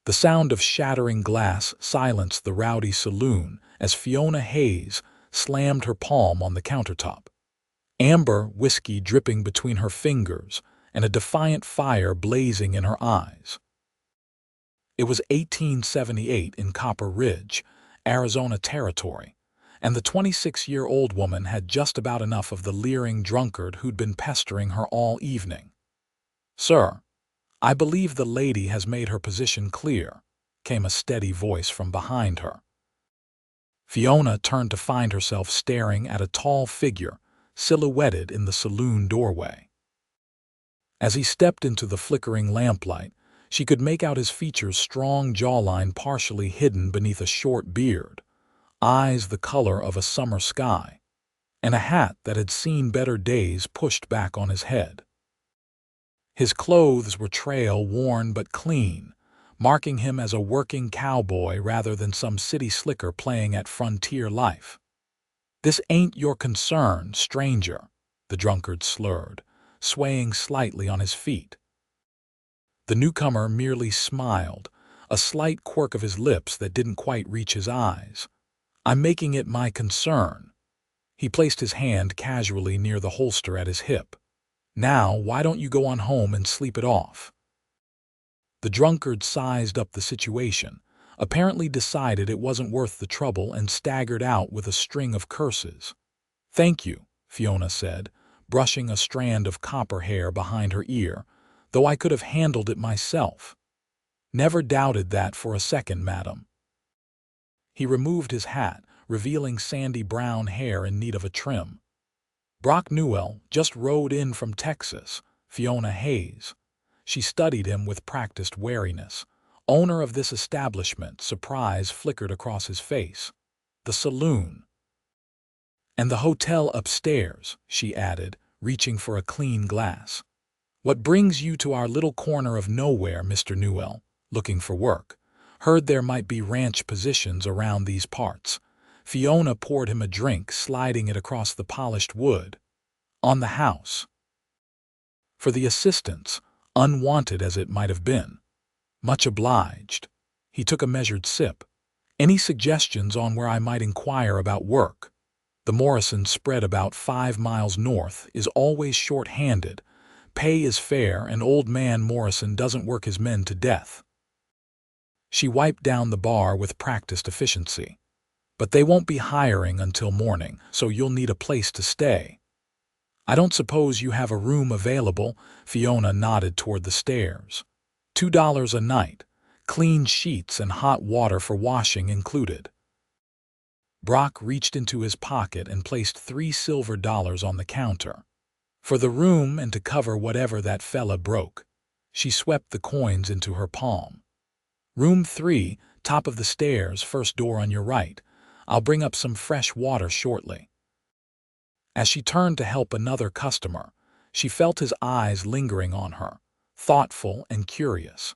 The sound of shattering glass silenced the rowdy saloon as Fiona Hayes slammed her palm on the countertop. Amber whiskey dripping between her fingers and a defiant fire blazing in her eyes. It was 1878 in Copper Ridge, Arizona Territory, and the 26-year-old woman had just about enough of the leering drunkard who'd been pestering her all evening. "Sir, I believe the lady has made her position clear," came a steady voice from behind her. Fiona turned to find herself staring at a tall figure silhouetted in the saloon doorway. As he stepped into the flickering lamplight, she could make out his features' strong jawline partially hidden beneath a short beard, eyes the color of a summer sky, and a hat that had seen better days pushed back on his head. His clothes were trail-worn but clean, marking him as a working cowboy rather than some city slicker playing at frontier life. "This ain't your concern, stranger," the drunkard slurred, swaying slightly on his feet. The newcomer merely smiled, a slight quirk of his lips that didn't quite reach his eyes. "I'm making it my concern." He placed his hand casually near the holster at his hip. "Now, why don't you go on home and sleep it off?" The drunkard sized up the situation, apparently decided it wasn't worth the trouble, and staggered out with a string of curses. "Thank you," Fiona said, brushing a strand of copper hair behind her ear, "though I could have handled it myself." "Never doubted that for a second, madam." He removed his hat, revealing sandy brown hair in need of a trim. "Brock Newell just rode in from Texas, Fiona Hayes." She studied him with practiced wariness. "Owner of this establishment." Surprise flickered across his face. "The saloon." "And the hotel upstairs," she added, reaching for a clean glass. "What brings you to our little corner of nowhere, Mr. Newell? Looking for work? Heard there might be ranch positions around these parts." Fiona poured him a drink, sliding it across the polished wood. "On the house." "For the assistance, unwanted as it might have been." "Much obliged." He took a measured sip. "Any suggestions on where I might inquire about work?" "The Morrison spread about 5 miles north, is always short-handed. Pay is fair, and old man Morrison doesn't work his men to death." She wiped down the bar with practiced efficiency. "But they won't be hiring until morning, so you'll need a place to stay." "I don't suppose you have a room available?" Fiona nodded toward the stairs. $2 a night, clean sheets and hot water for washing included." Brock reached into his pocket and placed $3 silver on the counter. "For the room and to cover whatever that fella broke." She swept the coins into her palm. "Room 3, top of the stairs, first door on your right. I'll bring up some fresh water shortly." As she turned to help another customer, she felt his eyes lingering on her, thoughtful and curious.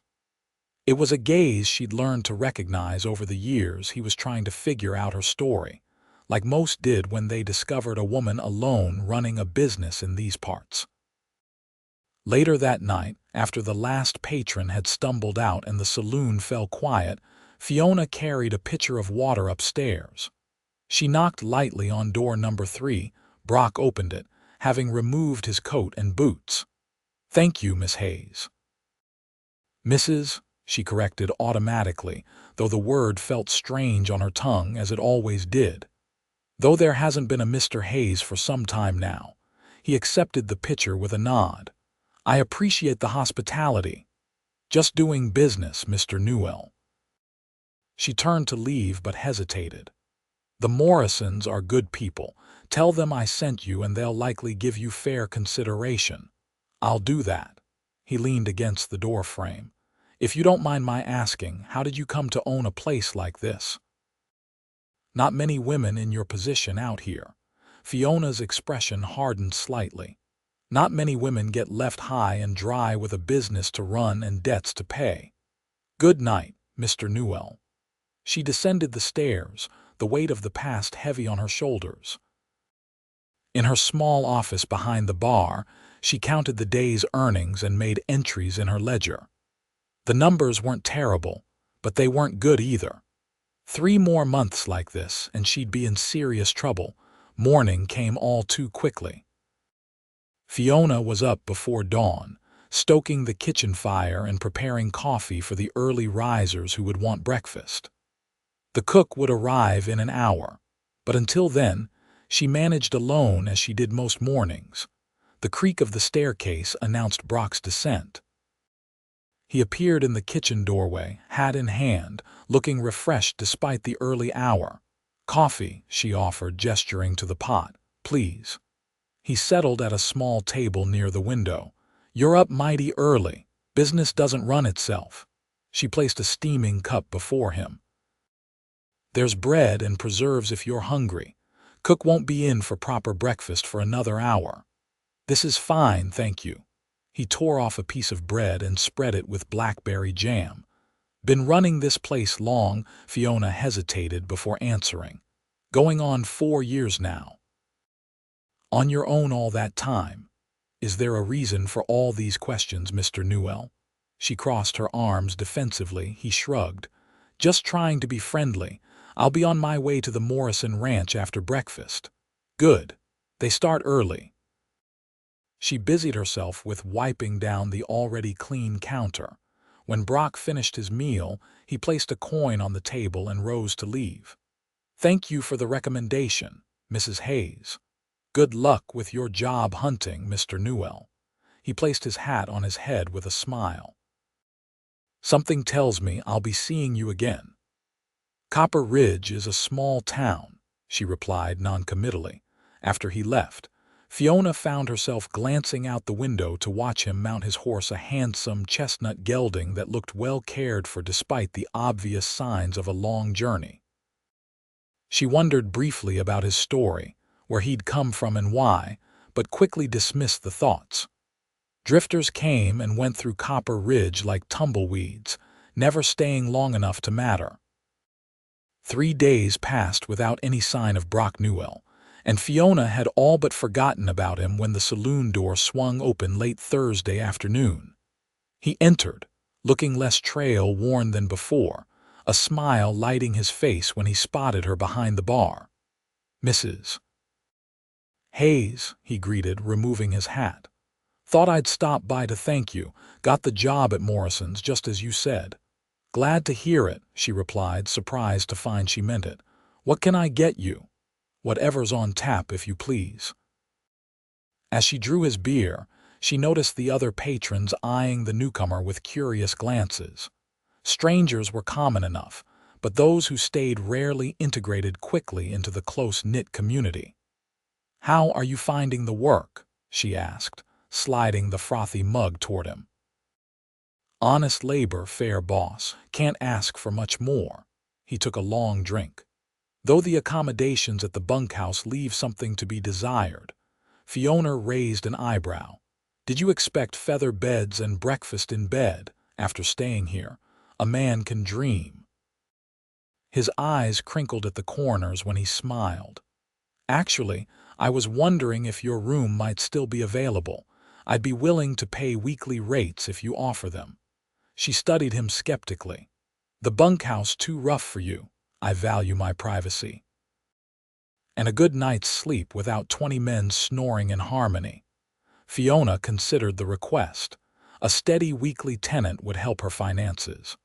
It was a gaze she'd learned to recognize over the years he was trying to figure out her story, like most did when they discovered a woman alone running a business in these parts. Later that night, after the last patron had stumbled out and the saloon fell quiet, Fiona carried a pitcher of water upstairs. She knocked lightly on door number 3. Brock opened it, having removed his coat and boots. "Thank you, Miss Hayes." "Mrs." she corrected automatically, though the word felt strange on her tongue, as it always did. "Though there hasn't been a Mr. Hayes for some time now." He accepted the pitcher with a nod. "I appreciate the hospitality." "Just doing business, Mr. Newell." She turned to leave but hesitated. "The Morrisons are good people. Tell them I sent you and they'll likely give you fair consideration." "I'll do that." He leaned against the door frame. "If you don't mind my asking, how did you come to own a place like this?" "Not many women in your position out here." Fiona's expression hardened slightly. "Not many women get left high and dry with a business to run and debts to pay. Good night, Mr. Newell." She descended the stairs, the weight of the past heavy on her shoulders. In her small office behind the bar, she counted the day's earnings and made entries in her ledger. The numbers weren't terrible, But they weren't good either. 3 more months like this, and she'd be in serious trouble. Morning came all too quickly. Fiona was up before dawn, stoking the kitchen fire and preparing coffee for the early risers who would want breakfast. The cook would arrive in an hour, but until then, she managed alone as she did most mornings. The creak of the staircase announced Brock's descent. He appeared in the kitchen doorway, hat in hand, looking refreshed despite the early hour. "Coffee," she offered, gesturing to the pot. "Please." He settled at a small table near the window. "You're up mighty early. Business doesn't run itself." She placed a steaming cup before him. "There's bread and preserves if you're hungry. Cook won't be in for proper breakfast for another hour." "This is fine, thank you." He tore off a piece of bread and spread it with blackberry jam. "Been running this place long?" Fiona hesitated before answering. "Going on 4 years now." "On your own all that time? Is there a reason for all these questions, Mr. Newell?" She crossed her arms defensively. He shrugged. "Just trying to be friendly. I'll be on my way to the Morrison Ranch after breakfast." "Good. They start early." She busied herself with wiping down the already clean counter. When Brock finished his meal, he placed a coin on the table and rose to leave. "Thank you for the recommendation, Mrs. Hayes. Good luck with your job hunting, Mr. Newell." He placed his hat on his head with a smile. "Something tells me I'll be seeing you again." "Copper Ridge is a small town," she replied noncommittally. After he left, Fiona found herself glancing out the window to watch him mount his horse, a handsome chestnut gelding that looked well cared for despite the obvious signs of a long journey. She wondered briefly about his story, where he'd come from and why, but quickly dismissed the thoughts. Drifters came and went through Copper Ridge like tumbleweeds, never staying long enough to matter. 3 days passed without any sign of Brock Newell, and Fiona had all but forgotten about him when the saloon door swung open late Thursday afternoon. He entered, looking less trail-worn than before, a smile lighting his face when he spotted her behind the bar. "Mrs. Hayes," he greeted, removing his hat. "Thought I'd stop by to thank you. Got the job at Morrison's, just as you said." "Glad to hear it," she replied, surprised to find she meant it. "What can I get you?" "Whatever's on tap, if you please." As she drew his beer, she noticed the other patrons eyeing the newcomer with curious glances. Strangers were common enough, but those who stayed rarely integrated quickly into the close-knit community. "How are you finding the work?" she asked, sliding the frothy mug toward him. "Honest labor, fair boss. Can't ask for much more." He took a long drink. "Though the accommodations at the bunkhouse leave something to be desired." Fiona raised an eyebrow. "Did you expect feather beds and breakfast in bed after staying here? A man can dream." His eyes crinkled at the corners when he smiled. "Actually, I was wondering if your room might still be available. I'd be willing to pay weekly rates if you offer them." She studied him skeptically. "The bunkhouse too rough for you? I value my privacy." "And a good night's sleep without 20 men snoring in harmony." Fiona considered the request. A steady weekly tenant would help her finances.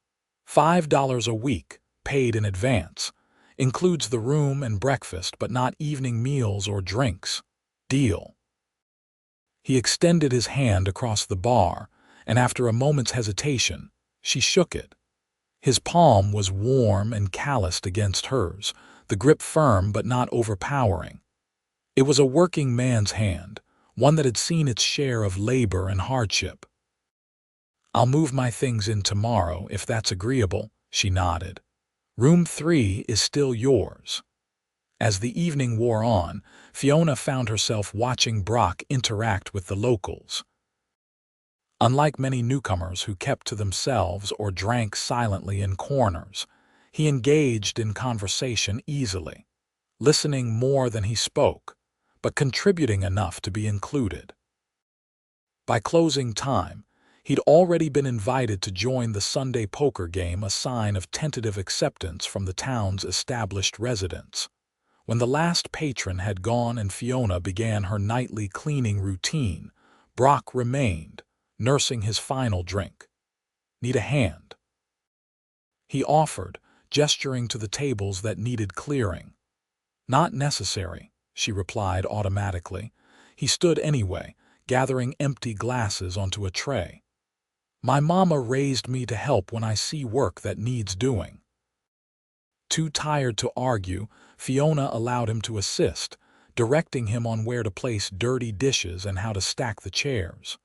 $5 a week, paid in advance. Includes the room and breakfast, but not evening meals or drinks. Deal. He extended his hand across the bar, and after a moment's hesitation, she shook it. His palm was warm and calloused against hers, the grip firm but not overpowering. It was a working man's hand, one that had seen its share of labor and hardship. "I'll move my things in tomorrow, if that's agreeable," she nodded. "Room 3 is still yours." As the evening wore on, Fiona found herself watching Brock interact with the locals. Unlike many newcomers who kept to themselves or drank silently in corners, he engaged in conversation easily, listening more than he spoke, but contributing enough to be included. By closing time, He'd already been invited to join the Sunday poker game, a sign of tentative acceptance from the town's established residents. When the last patron had gone and Fiona began her nightly cleaning routine, Brock remained, nursing his final drink. "Need a hand?" he offered, gesturing to the tables that needed clearing. "Not necessary," she replied automatically. He stood anyway, gathering empty glasses onto a tray. "My mama raised me to help when I see work that needs doing." Too tired to argue, Fiona allowed him to assist, directing him on where to place dirty dishes and how to stack the chairs.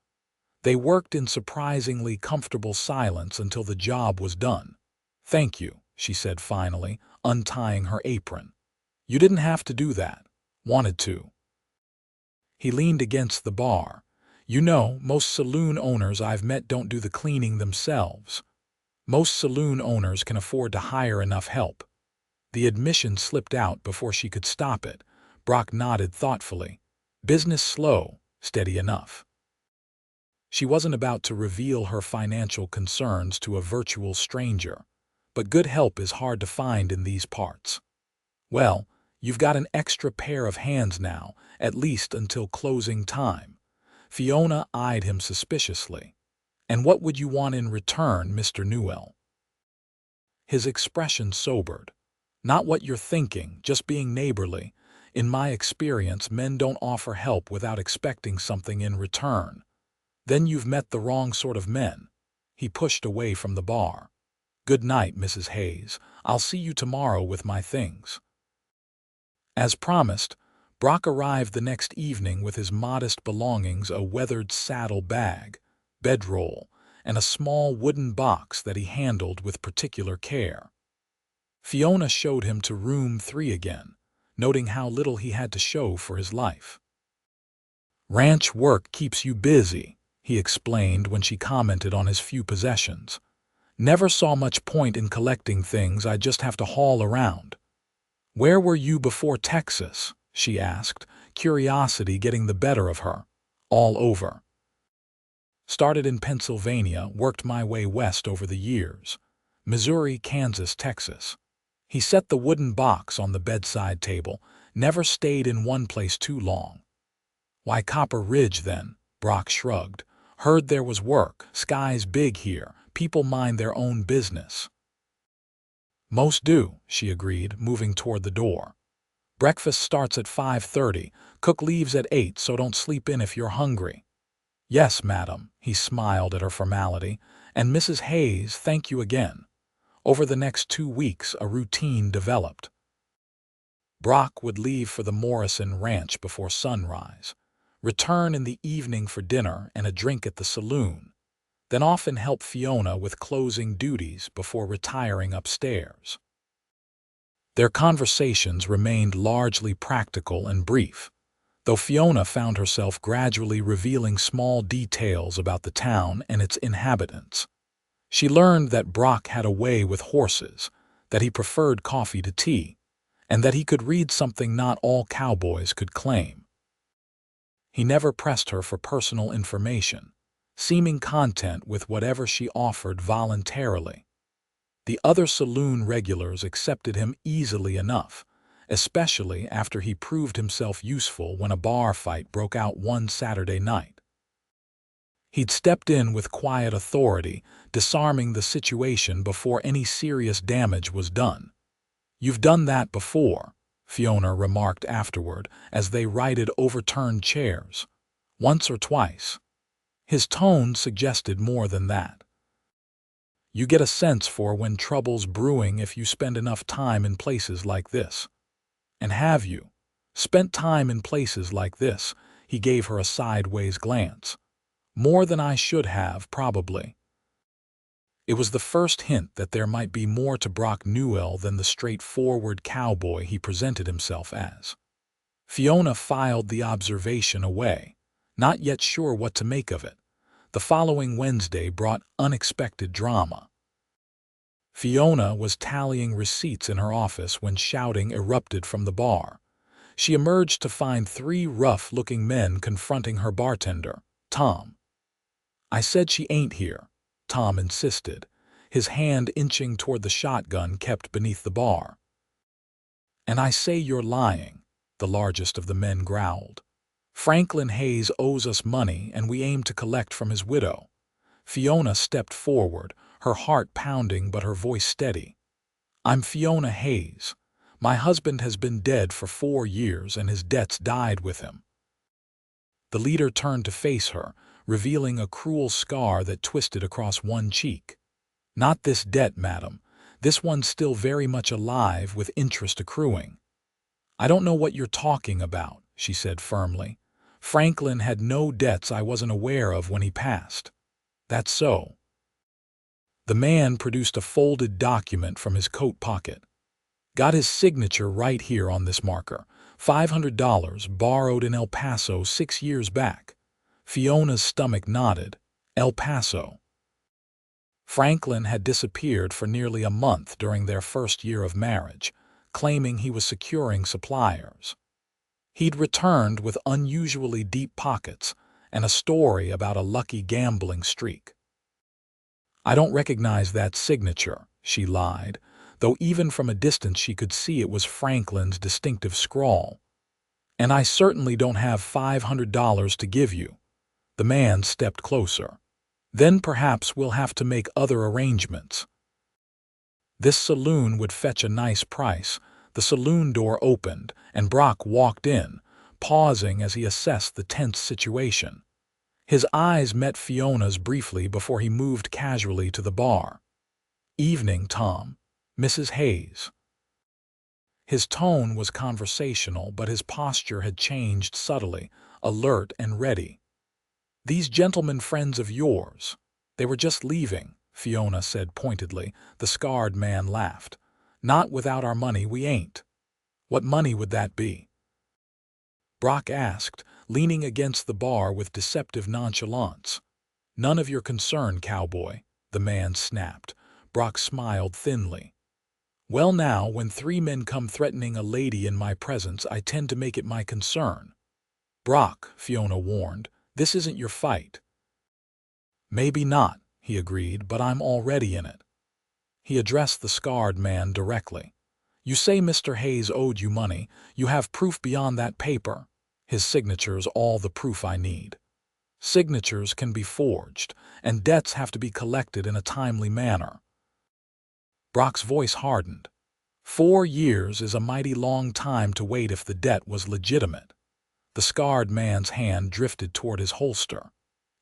They worked in surprisingly comfortable silence until the job was done. "Thank you," she said finally, untying her apron. "You didn't have to do that. Wanted to." He leaned against the bar. "You know, most saloon owners I've met don't do the cleaning themselves. Most saloon owners can afford to hire enough help." The admission slipped out before she could stop it. Brock nodded thoughtfully. "Business slow, steady enough." She wasn't about to reveal her financial concerns to a virtual stranger, but good help is hard to find in these parts. "Well, you've got an extra pair of hands now, at least until closing time." Fiona eyed him suspiciously. "And what would you want in return, Mr. Newell?" His expression sobered. "Not what you're thinking, just being neighborly. In my experience, men don't offer help without expecting something in return." "Then you've met the wrong sort of men." He pushed away from the bar. "Good night, Mrs. Hayes. I'll see you tomorrow with my things." As promised, Brock arrived the next evening with his modest belongings: a weathered saddle bag, bedroll, and a small wooden box that he handled with particular care. Fiona showed him to room 3 again, noting how little he had to show for his life. "Ranch work keeps you busy," he explained when she commented on his few possessions. "Never saw much point in collecting things I just have to haul around." "Where were you before Texas?" she asked, curiosity getting the better of her. "All over. Started in Pennsylvania, worked my way west over the years. Missouri, Kansas, Texas." He set the wooden box on the bedside table. "Never stayed in one place too long." "Why Copper Ridge then?" Brock shrugged. "Heard there was work. Sky's big here. People mind their own business." "Most do," she agreed, moving toward the door. "Breakfast starts at 5:30. Cook leaves at 8, so don't sleep in if you're hungry." "Yes, madam," he smiled at her formality. "And Mrs. Hayes, thank you again." Over the next 2 weeks, a routine developed. Brock would leave for the Morrison Ranch before sunrise, return in the evening for dinner and a drink at the saloon, then often help Fiona with closing duties before retiring upstairs. Their conversations remained largely practical and brief, though Fiona found herself gradually revealing small details about the town and its inhabitants. She learned that Brock had a way with horses, that he preferred coffee to tea, and that he could read something not all cowboys could claim. He never pressed her for personal information, seeming content with whatever she offered voluntarily. The other saloon regulars accepted him easily enough, especially after he proved himself useful when a bar fight broke out one Saturday night. He'd stepped in with quiet authority, disarming the situation before any serious damage was done. "You've done that before," Fiona remarked afterward as they righted overturned chairs. "Once or twice." His tone suggested more than that. "You get a sense for when trouble's brewing if you spend enough time in places like this." "And have you spent time in places like this?" He gave her a sideways glance. "More than I should have, probably." It was the first hint that there might be more to Brock Newell than the straightforward cowboy he presented himself as. Fiona filed the observation away, not yet sure what to make of it. The following Wednesday brought unexpected drama. Fiona was tallying receipts in her office when shouting erupted from the bar. She emerged to find 3 rough-looking men confronting her bartender, Tom. I said she ain't here, Tom insisted, his hand inching toward the shotgun kept beneath the bar. And I say you're lying, the largest of the men growled. Franklin Hayes owes us money and we aim to collect from his widow. Fiona stepped forward, her heart pounding but her voice steady. I'm Fiona Hayes. My husband has been dead for 4 years and his debts died with him. The leader turned to face her, revealing a cruel scar that twisted across one cheek. Not this debt, madam. This one's still very much alive with interest accruing. I don't know what you're talking about, she said firmly. Franklin had no debts I wasn't aware of when he passed. That's so. The man produced a folded document from his coat pocket. Got his signature right here on this marker. $500 borrowed in El Paso 6 years back. Fiona's stomach nodded. El Paso. Franklin had disappeared for nearly a month during their first year of marriage, claiming he was securing suppliers. He'd returned with unusually deep pockets and a story about a lucky gambling streak. I don't recognize that signature, she lied, though even from a distance she could see it was Franklin's distinctive scrawl. And I certainly don't have $500 to give you. The man stepped closer. Then perhaps we'll have to make other arrangements. This saloon would fetch a nice price. The saloon door opened, and Brock walked in, pausing as he assessed the tense situation. His eyes met Fiona's briefly before he moved casually to the bar. Evening, Tom. Mrs. Hayes. His tone was conversational, but his posture had changed subtly, alert and ready. These gentlemen friends of yours. They were just leaving, Fiona said pointedly. The scarred man laughed. Not without our money, we ain't. What money would that be? Brock asked, leaning against the bar with deceptive nonchalance. None of your concern, cowboy, the man snapped. Brock smiled thinly. Well now, when 3 men come threatening a lady in my presence, I tend to make it my concern. Brock, Fiona warned, this isn't your fight. Maybe not, he agreed, but I'm already in it. He addressed the scarred man directly. You say Mr. Hayes owed you money. You have proof beyond that paper. His signature's all the proof I need. Signatures can be forged, and debts have to be collected in a timely manner. Brock's voice hardened. 4 years is a mighty long time to wait if the debt was legitimate. The scarred man's hand drifted toward his holster.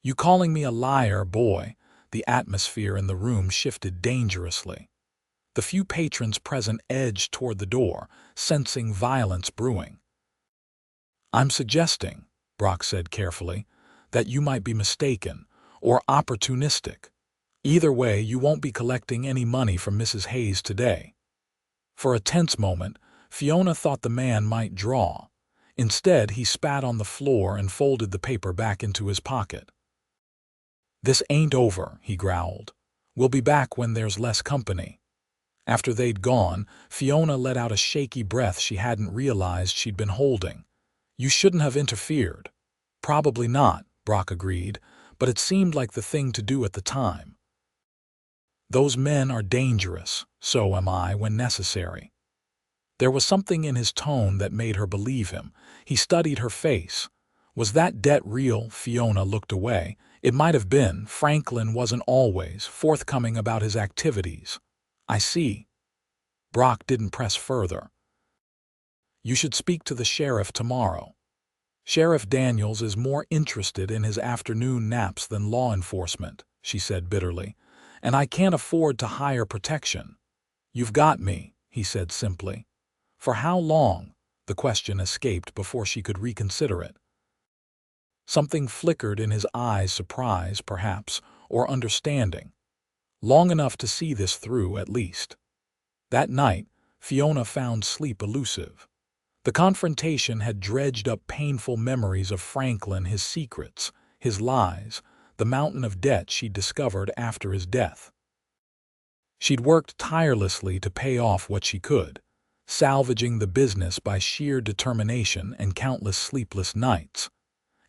You calling me a liar, boy? The atmosphere in the room shifted dangerously. The few patrons present edged toward the door, sensing violence brewing. I'm suggesting, Brock said carefully, that you might be mistaken or opportunistic. Either way, you won't be collecting any money from Mrs. Hayes today. For a tense moment, Fiona thought the man might draw. Instead, he spat on the floor and folded the paper back into his pocket. This ain't over, he growled. We'll be back when there's less company. After they'd gone, Fiona let out a shaky breath she hadn't realized she'd been holding. You shouldn't have interfered. Probably not, Brock agreed, but it seemed like the thing to do at the time. Those men are dangerous, so am I when necessary. There was something in his tone that made her believe him. He studied her face. Was that debt real? Fiona looked away. It might have been. Franklin wasn't always forthcoming about his activities. I see. Brock didn't press further. You should speak to the sheriff tomorrow. Sheriff Daniels is more interested in his afternoon naps than law enforcement, she said bitterly, and I can't afford to hire protection. You've got me, he said simply. For how long? The question escaped before she could reconsider it. Something flickered in his eyes, surprise, perhaps, or understanding. Long enough to see this through, at least. That night, Fiona found sleep elusive. The confrontation had dredged up painful memories of Franklin, his secrets, his lies, the mountain of debt she'd discovered after his death. She'd worked tirelessly to pay off what she could, salvaging the business by sheer determination and countless sleepless nights.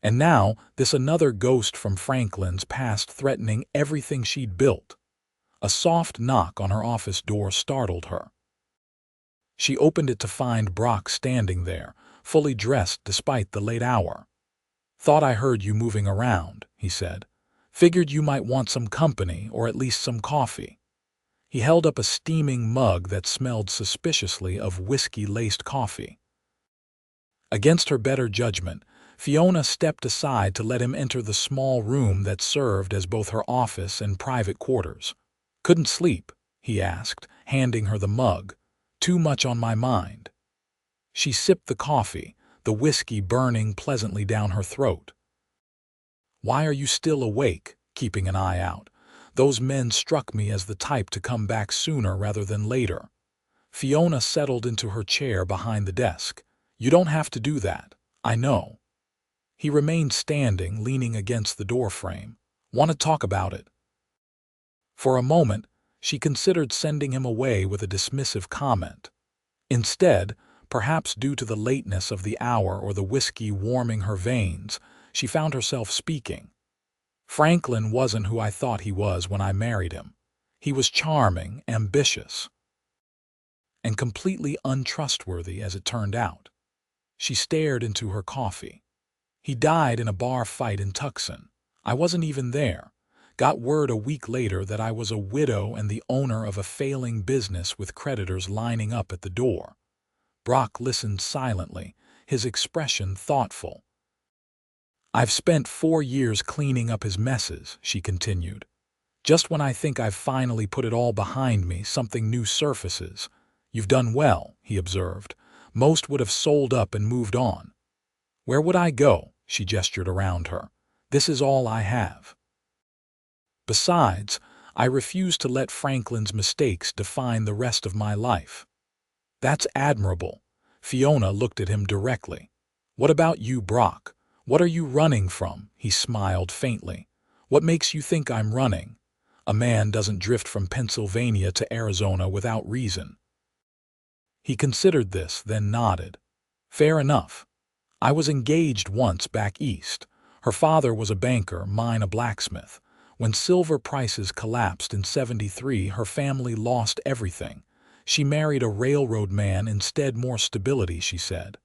And now, this another ghost from Franklin's past threatening everything she'd built. A soft knock on her office door startled her. She opened it to find Brock standing there, fully dressed despite the late hour. "Thought I heard you moving around," he said. "Figured you might want some company or at least some coffee." He held up a steaming mug that smelled suspiciously of whiskey-laced coffee. Against her better judgment, Fiona stepped aside to let him enter the small room that served as both her office and private quarters. "Couldn't sleep?" he asked, handing her the mug. "Too much on my mind." She sipped the coffee, the whiskey burning pleasantly down her throat. "Why are you still awake, keeping an eye out? Those men struck me as the type to come back sooner rather than later." Fiona settled into her chair behind the desk. "You don't have to do that. I know." He remained standing, leaning against the doorframe. "Want to talk about it?" For a moment, she considered sending him away with a dismissive comment. Instead, perhaps due to the lateness of the hour or the whiskey warming her veins, she found herself speaking. "Franklin wasn't who I thought he was when I married him. He was charming, ambitious, and completely untrustworthy as it turned out." She stared into her coffee. "He died in a bar fight in Tucson. I wasn't even there. Got word a week later that I was a widow and the owner of a failing business with creditors lining up at the door." Brock listened silently, his expression thoughtful. "I've spent 4 years cleaning up his messes," she continued. "Just when I think I've finally put it all behind me, something new surfaces." "You've done well," he observed. "Most would have sold up and moved on." "Where would I go?" She gestured around her. "This is all I have. Besides, I refuse to let Franklin's mistakes define the rest of my life." "That's admirable." Fiona looked at him directly. "What about you, Brock? What are you running from?" He smiled faintly. "What makes you think I'm running? A man doesn't drift from Pennsylvania to Arizona without reason." He considered this, then nodded. "Fair enough. I was engaged once back east. Her father was a banker, mine a blacksmith. When silver prices collapsed in '73, her family lost everything. She married a railroad man instead. More stability," she said.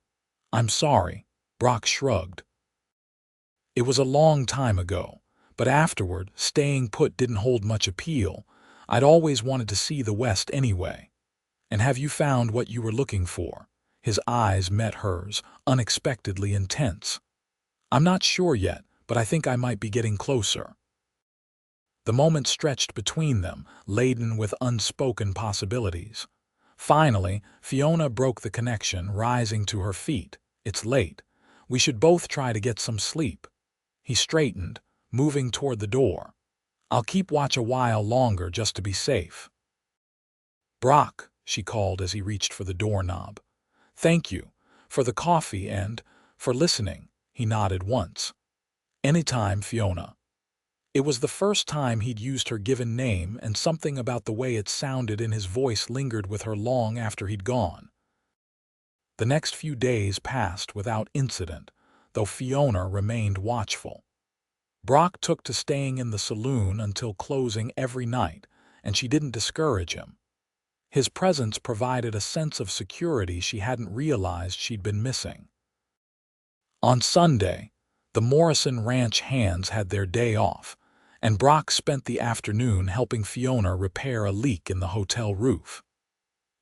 "I'm sorry." Brock shrugged. "It was a long time ago, but afterward, staying put didn't hold much appeal. I'd always wanted to see the West anyway." "And have you found what you were looking for?" His eyes met hers, unexpectedly intense. "I'm not sure yet, but I think I might be getting closer." The moment stretched between them, laden with unspoken possibilities. Finally, Fiona broke the connection, rising to her feet. "It's late. We should both try to get some sleep." He straightened, moving toward the door. "I'll keep watch a while longer just to be safe." "Brock," she called as he reached for the doorknob. "Thank you. For the coffee and for listening." He nodded once. "Anytime, Fiona." It was the first time he'd used her given name, and something about the way it sounded in his voice lingered with her long after he'd gone. The next few days passed without incident, though Fiona remained watchful. Brock took to staying in the saloon until closing every night, and she didn't discourage him. His presence provided a sense of security she hadn't realized she'd been missing. On Sunday, the Morrison Ranch hands had their day off, and Brock spent the afternoon helping Fiona repair a leak in the hotel roof.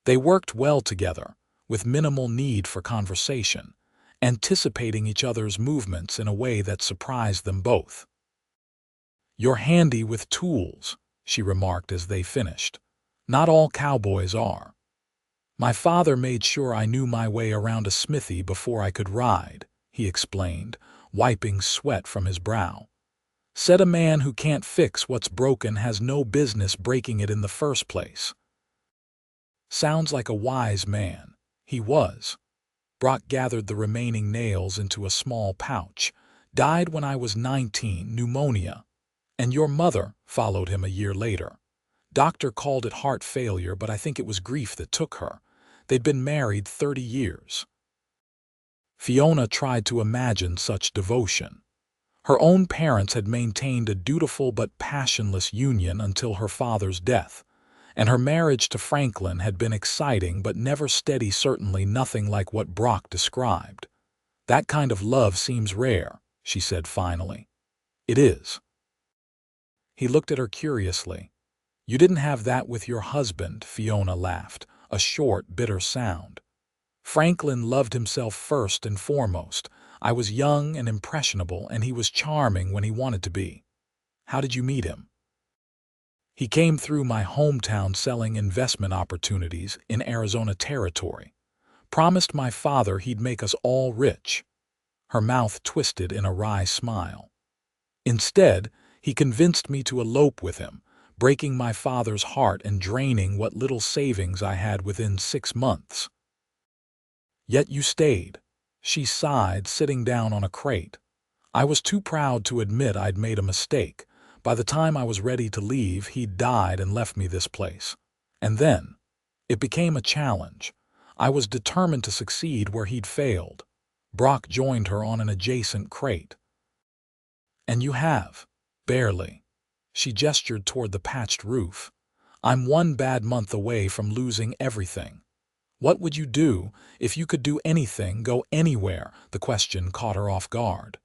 They worked well together, with minimal need for conversation, anticipating each other's movements in a way that surprised them both. "You're handy with tools," she remarked as they finished. "Not all cowboys are." "My father made sure I knew my way around a smithy before I could ride," he explained, wiping sweat from his brow. "Said a man who can't fix what's broken has no business breaking it in the first place." Sounds like a wise man. He was. Brock gathered the remaining nails into a small pouch. "Died when I was 19, pneumonia." "And your mother," followed him a year later. "Doctor called it heart failure, but I think it was grief that took her. They'd been married 30 years. Fiona tried to imagine such devotion. Her own parents had maintained a dutiful but passionless union until her father's death, and her marriage to Franklin had been exciting but never steady, certainly nothing like what Brock described. "That kind of love seems rare," she said finally. "It is." He looked at her curiously. "You didn't have that with your husband," Fiona laughed, a short, bitter sound. "Franklin loved himself first and foremost. I was young and impressionable, and he was charming when he wanted to be." "How did you meet him?" "He came through my hometown selling investment opportunities in Arizona territory. Promised my father he'd make us all rich." Her mouth twisted in a wry smile. "Instead, he convinced me to elope with him, breaking my father's heart and draining what little savings I had within 6 months." "Yet you stayed." She sighed, sitting down on a crate. "I was too proud to admit I'd made a mistake. By the time I was ready to leave, he'd died and left me this place. And then, it became a challenge. I was determined to succeed where he'd failed." Brock joined her on an adjacent crate. "And you have." "Barely." She gestured toward the patched roof. "I'm one bad month away from losing everything." "What would you do if you could do anything, go anywhere?" The question caught her off guard.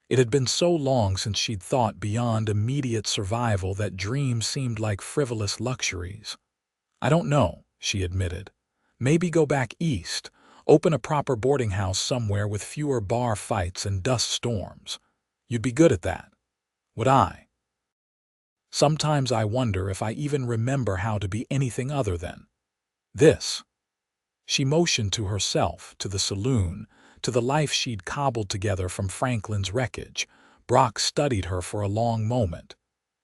It had been so long since she'd thought beyond immediate survival that dreams seemed like frivolous luxuries. "I don't know," she admitted. "Maybe go back east, open a proper boarding house somewhere with fewer bar fights and dust storms. You'd be good at that." "Would I?" "Sometimes I wonder if I even remember how to be anything other than this." She motioned to herself, to the saloon, to the life she'd cobbled together from Franklin's wreckage. Brock studied her for a long moment.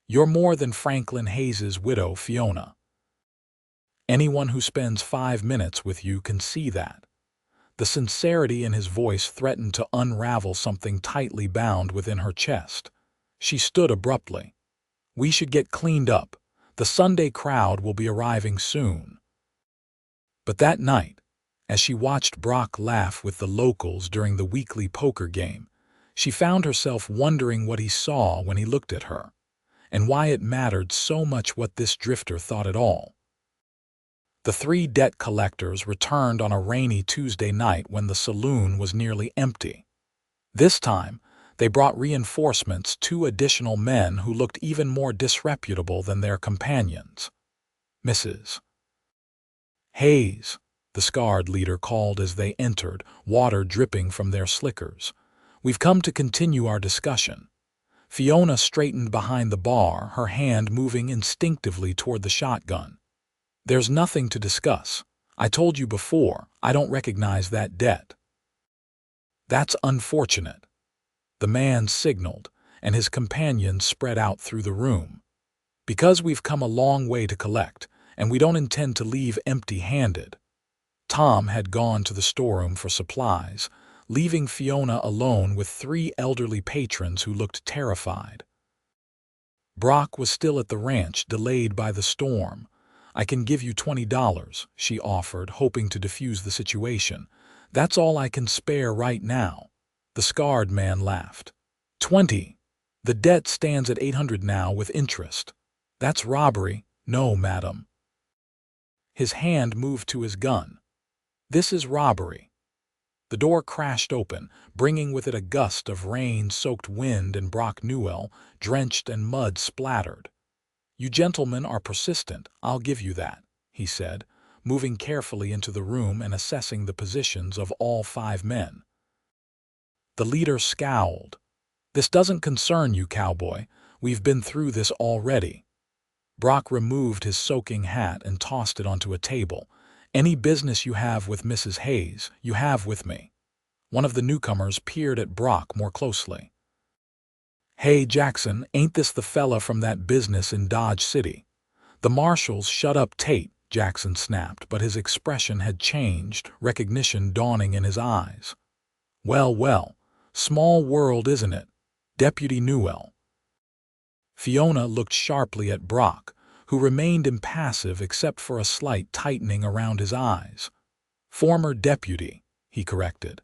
"You're more than Franklin Hayes's widow, Fiona. Anyone who spends 5 minutes with you can see that." The sincerity in his voice threatened to unravel something tightly bound within her chest. She stood abruptly. "We should get cleaned up. The Sunday crowd will be arriving soon." But that night, as she watched Brock laugh with the locals during the weekly poker game, she found herself wondering what he saw when he looked at her, and why it mattered so much what this drifter thought at all. The 3 debt collectors returned on a rainy Tuesday night when the saloon was nearly empty. This time, they brought reinforcements, 2 additional men who looked even more disreputable than their companions. "Mrs. Hayes," the scarred leader called as they entered, water dripping from their slickers. "We've come to continue our discussion." Fiona straightened behind the bar, her hand moving instinctively toward the shotgun. "There's nothing to discuss. I told you before, I don't recognize that debt." "That's unfortunate." The man signaled, and his companions spread out through the room. "Because we've come a long way to collect, and we don't intend to leave empty-handed." Tom had gone to the storeroom for supplies, leaving Fiona alone with 3 elderly patrons who looked terrified. Brock was still at the ranch, delayed by the storm. "I can give you $20, she offered, hoping to defuse the situation. "That's all I can spare right now." The scarred man laughed. "20. The debt stands at $800 now with interest." "That's robbery." "No, madam." His hand moved to his gun. "This is robbery." The door crashed open, bringing with it a gust of rain-soaked wind, and Brock Newell, drenched and mud splattered. "You gentlemen are persistent, I'll give you that," he said, moving carefully into the room and assessing the positions of all 5 men. The leader scowled. "This doesn't concern you, Cowboy. We've been through this already." Brock removed his soaking hat and tossed it onto a table. "Any business you have with Mrs. Hayes, you have with me." One of the newcomers peered at Brock more closely. "Hey, Jackson, ain't this the fella from that business in Dodge City?" The marshals shut up Tate, Jackson snapped, but his expression had changed, recognition dawning in his eyes. "Well, well, small world, isn't it? Deputy Newell." Fiona looked sharply at Brock, who remained impassive except for a slight tightening around his eyes. "Former deputy," he corrected.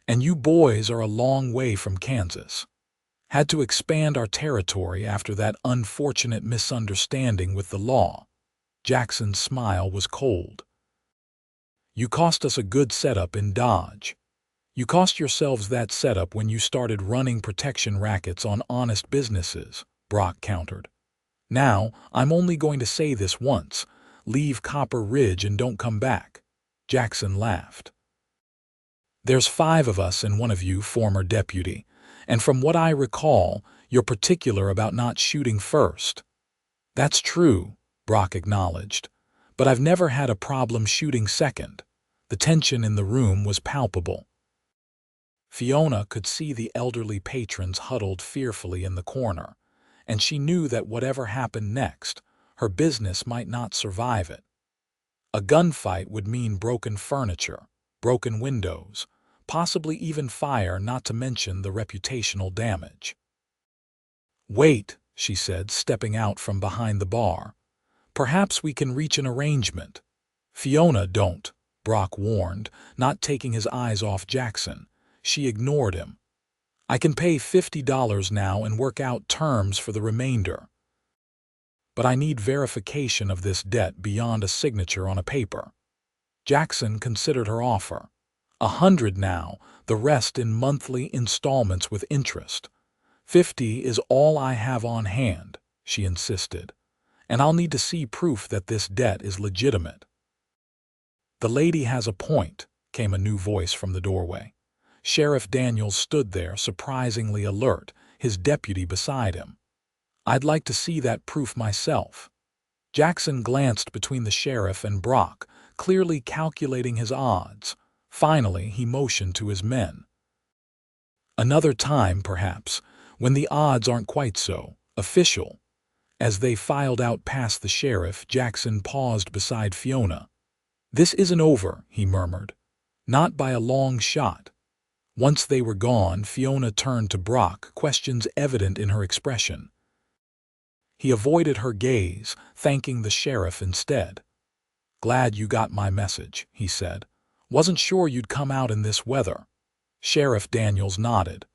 "And you boys are a long way from Kansas." Had to expand our territory after that unfortunate misunderstanding with the law. Jackson's smile was cold. You cost us a good setup in Dodge. You cost yourselves that setup when you started running protection rackets on honest businesses, Brock countered. Now, I'm only going to say this once. Leave Copper Ridge and don't come back. Jackson laughed. There's 5 of us and one of you, former deputy, and from what I recall, you're particular about not shooting first. That's true, Brock acknowledged, but I've never had a problem shooting second. The tension in the room was palpable. Fiona could see the elderly patrons huddled fearfully in the corner, and she knew that whatever happened next, her business might not survive it. A gunfight would mean broken furniture, broken windows, possibly even fire, not to mention the reputational damage. Wait, she said, stepping out from behind the bar. Perhaps we can reach an arrangement. Fiona, don't, Brock warned, not taking his eyes off Jackson. She ignored him. I can pay $50 now and work out terms for the remainder. But I need verification of this debt beyond a signature on a paper. Jackson considered her offer. 100 now, the rest in monthly installments with interest. 50 is all I have on hand, she insisted, and I'll need to see proof that this debt is legitimate. The lady has a point, came a new voice from the doorway. Sheriff Daniels stood there, surprisingly alert, his deputy beside him. I'd like to see that proof myself. Jackson glanced between the sheriff and Brock, clearly calculating his odds. Finally, he motioned to his men. Another time, perhaps, when the odds aren't quite so official. As they filed out past the sheriff, Jackson paused beside Fiona. This isn't over, he murmured. Not by a long shot. Once they were gone, Fiona turned to Brock, questions evident in her expression. He avoided her gaze, thanking the sheriff instead. Glad you got my message, he said. Wasn't sure you'd come out in this weather. Sheriff Daniels nodded.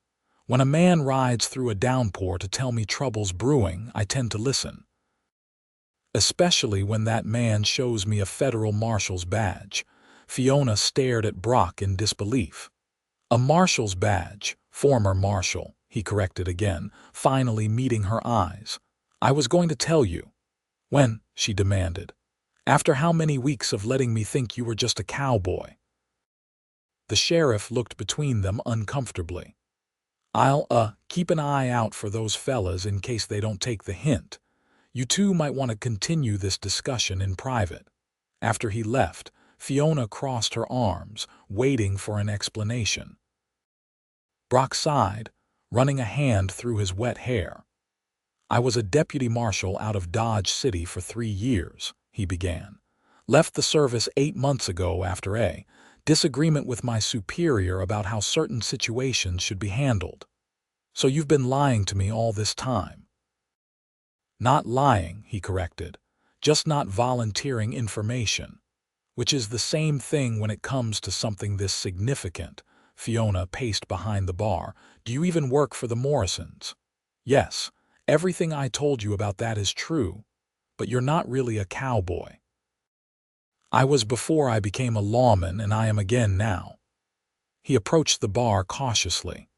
When a man rides through a downpour to tell me trouble's brewing, I tend to listen. Especially when that man shows me a federal marshal's badge. Fiona stared at Brock in disbelief. A marshal's badge, former marshal, he corrected again, finally meeting her eyes. I was going to tell you. When? She demanded. After how many weeks of letting me think you were just a cowboy? The sheriff looked between them uncomfortably. I'll, keep an eye out for those fellas in case they don't take the hint. You two might want to continue this discussion in private. After he left, Fiona crossed her arms, waiting for an explanation. Brock sighed, running a hand through his wet hair. I was a deputy marshal out of Dodge City for 3 years, he began. Left the service 8 months ago after a disagreement with my superior about how certain situations should be handled. So you've been lying to me all this time. Not lying, he corrected, just not volunteering information. Which is the same thing when it comes to something this significant. Fiona paced behind the bar. Do you even work for the Morrisons? Yes, everything I told you about that is true, but you're not really a cowboy. I was before I became a lawman, and I am again now. He approached the bar cautiously.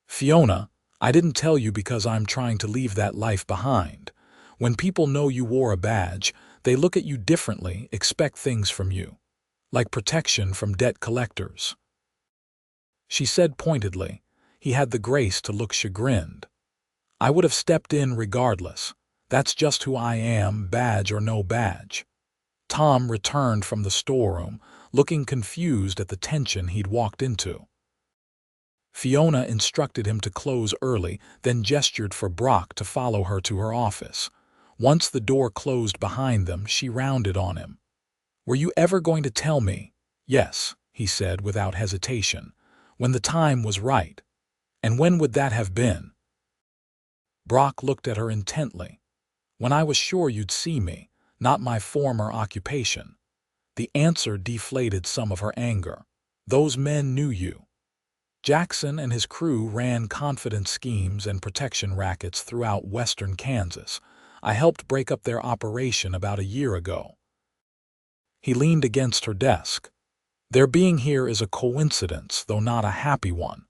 Fiona, I didn't tell you because I'm trying to leave that life behind. When people know you wore a badge, they look at you differently, expect things from you, like protection from debt collectors. She said pointedly. He had the grace to look chagrined. I would have stepped in regardless. That's just who I am, badge or no badge. Tom returned from the storeroom, looking confused at the tension he'd walked into. Fiona instructed him to close early, then gestured for Brock to follow her to her office. Once the door closed behind them, she rounded on him. Were you ever going to tell me? Yes, he said without hesitation, when the time was right. And when would that have been? Brock looked at her intently. When I was sure you'd see me, not my former occupation. The answer deflated some of her anger. Those men knew you. Jackson and his crew ran confidence schemes and protection rackets throughout western Kansas. I helped break up their operation about a year ago. He leaned against her desk. Their being here is a coincidence, though not a happy one.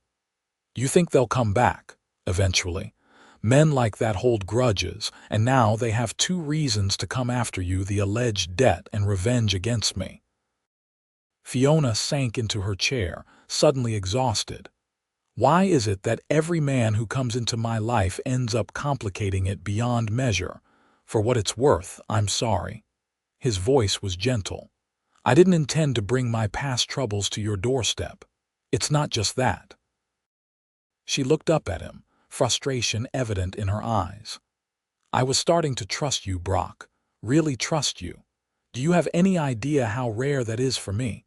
You think they'll come back, eventually. Men like that hold grudges, and now they have 2 reasons to come after you: the alleged debt and revenge against me. Fiona sank into her chair, suddenly exhausted. Why is it that every man who comes into my life ends up complicating it beyond measure? For what it's worth, I'm sorry. His voice was gentle. I didn't intend to bring my past troubles to your doorstep. It's not just that. She looked up at him, frustration evident in her eyes. I was starting to trust you, Brock. Really trust you. Do you have any idea how rare that is for me?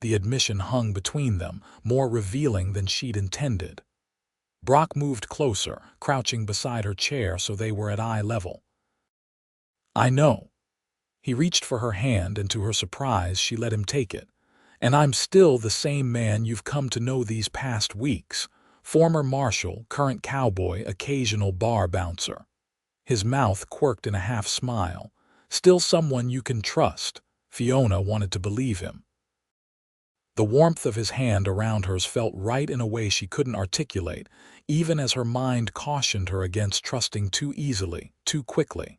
The admission hung between them, more revealing than she'd intended. Brock moved closer, crouching beside her chair so they were at eye level. I know. He reached for her hand, and to her surprise, she let him take it. And I'm still the same man you've come to know these past weeks. Former marshal, current cowboy, occasional bar bouncer. His mouth quirked in a half-smile. Still someone you can trust. Fiona wanted to believe him. The warmth of his hand around hers felt right in a way she couldn't articulate, even as her mind cautioned her against trusting too easily, too quickly.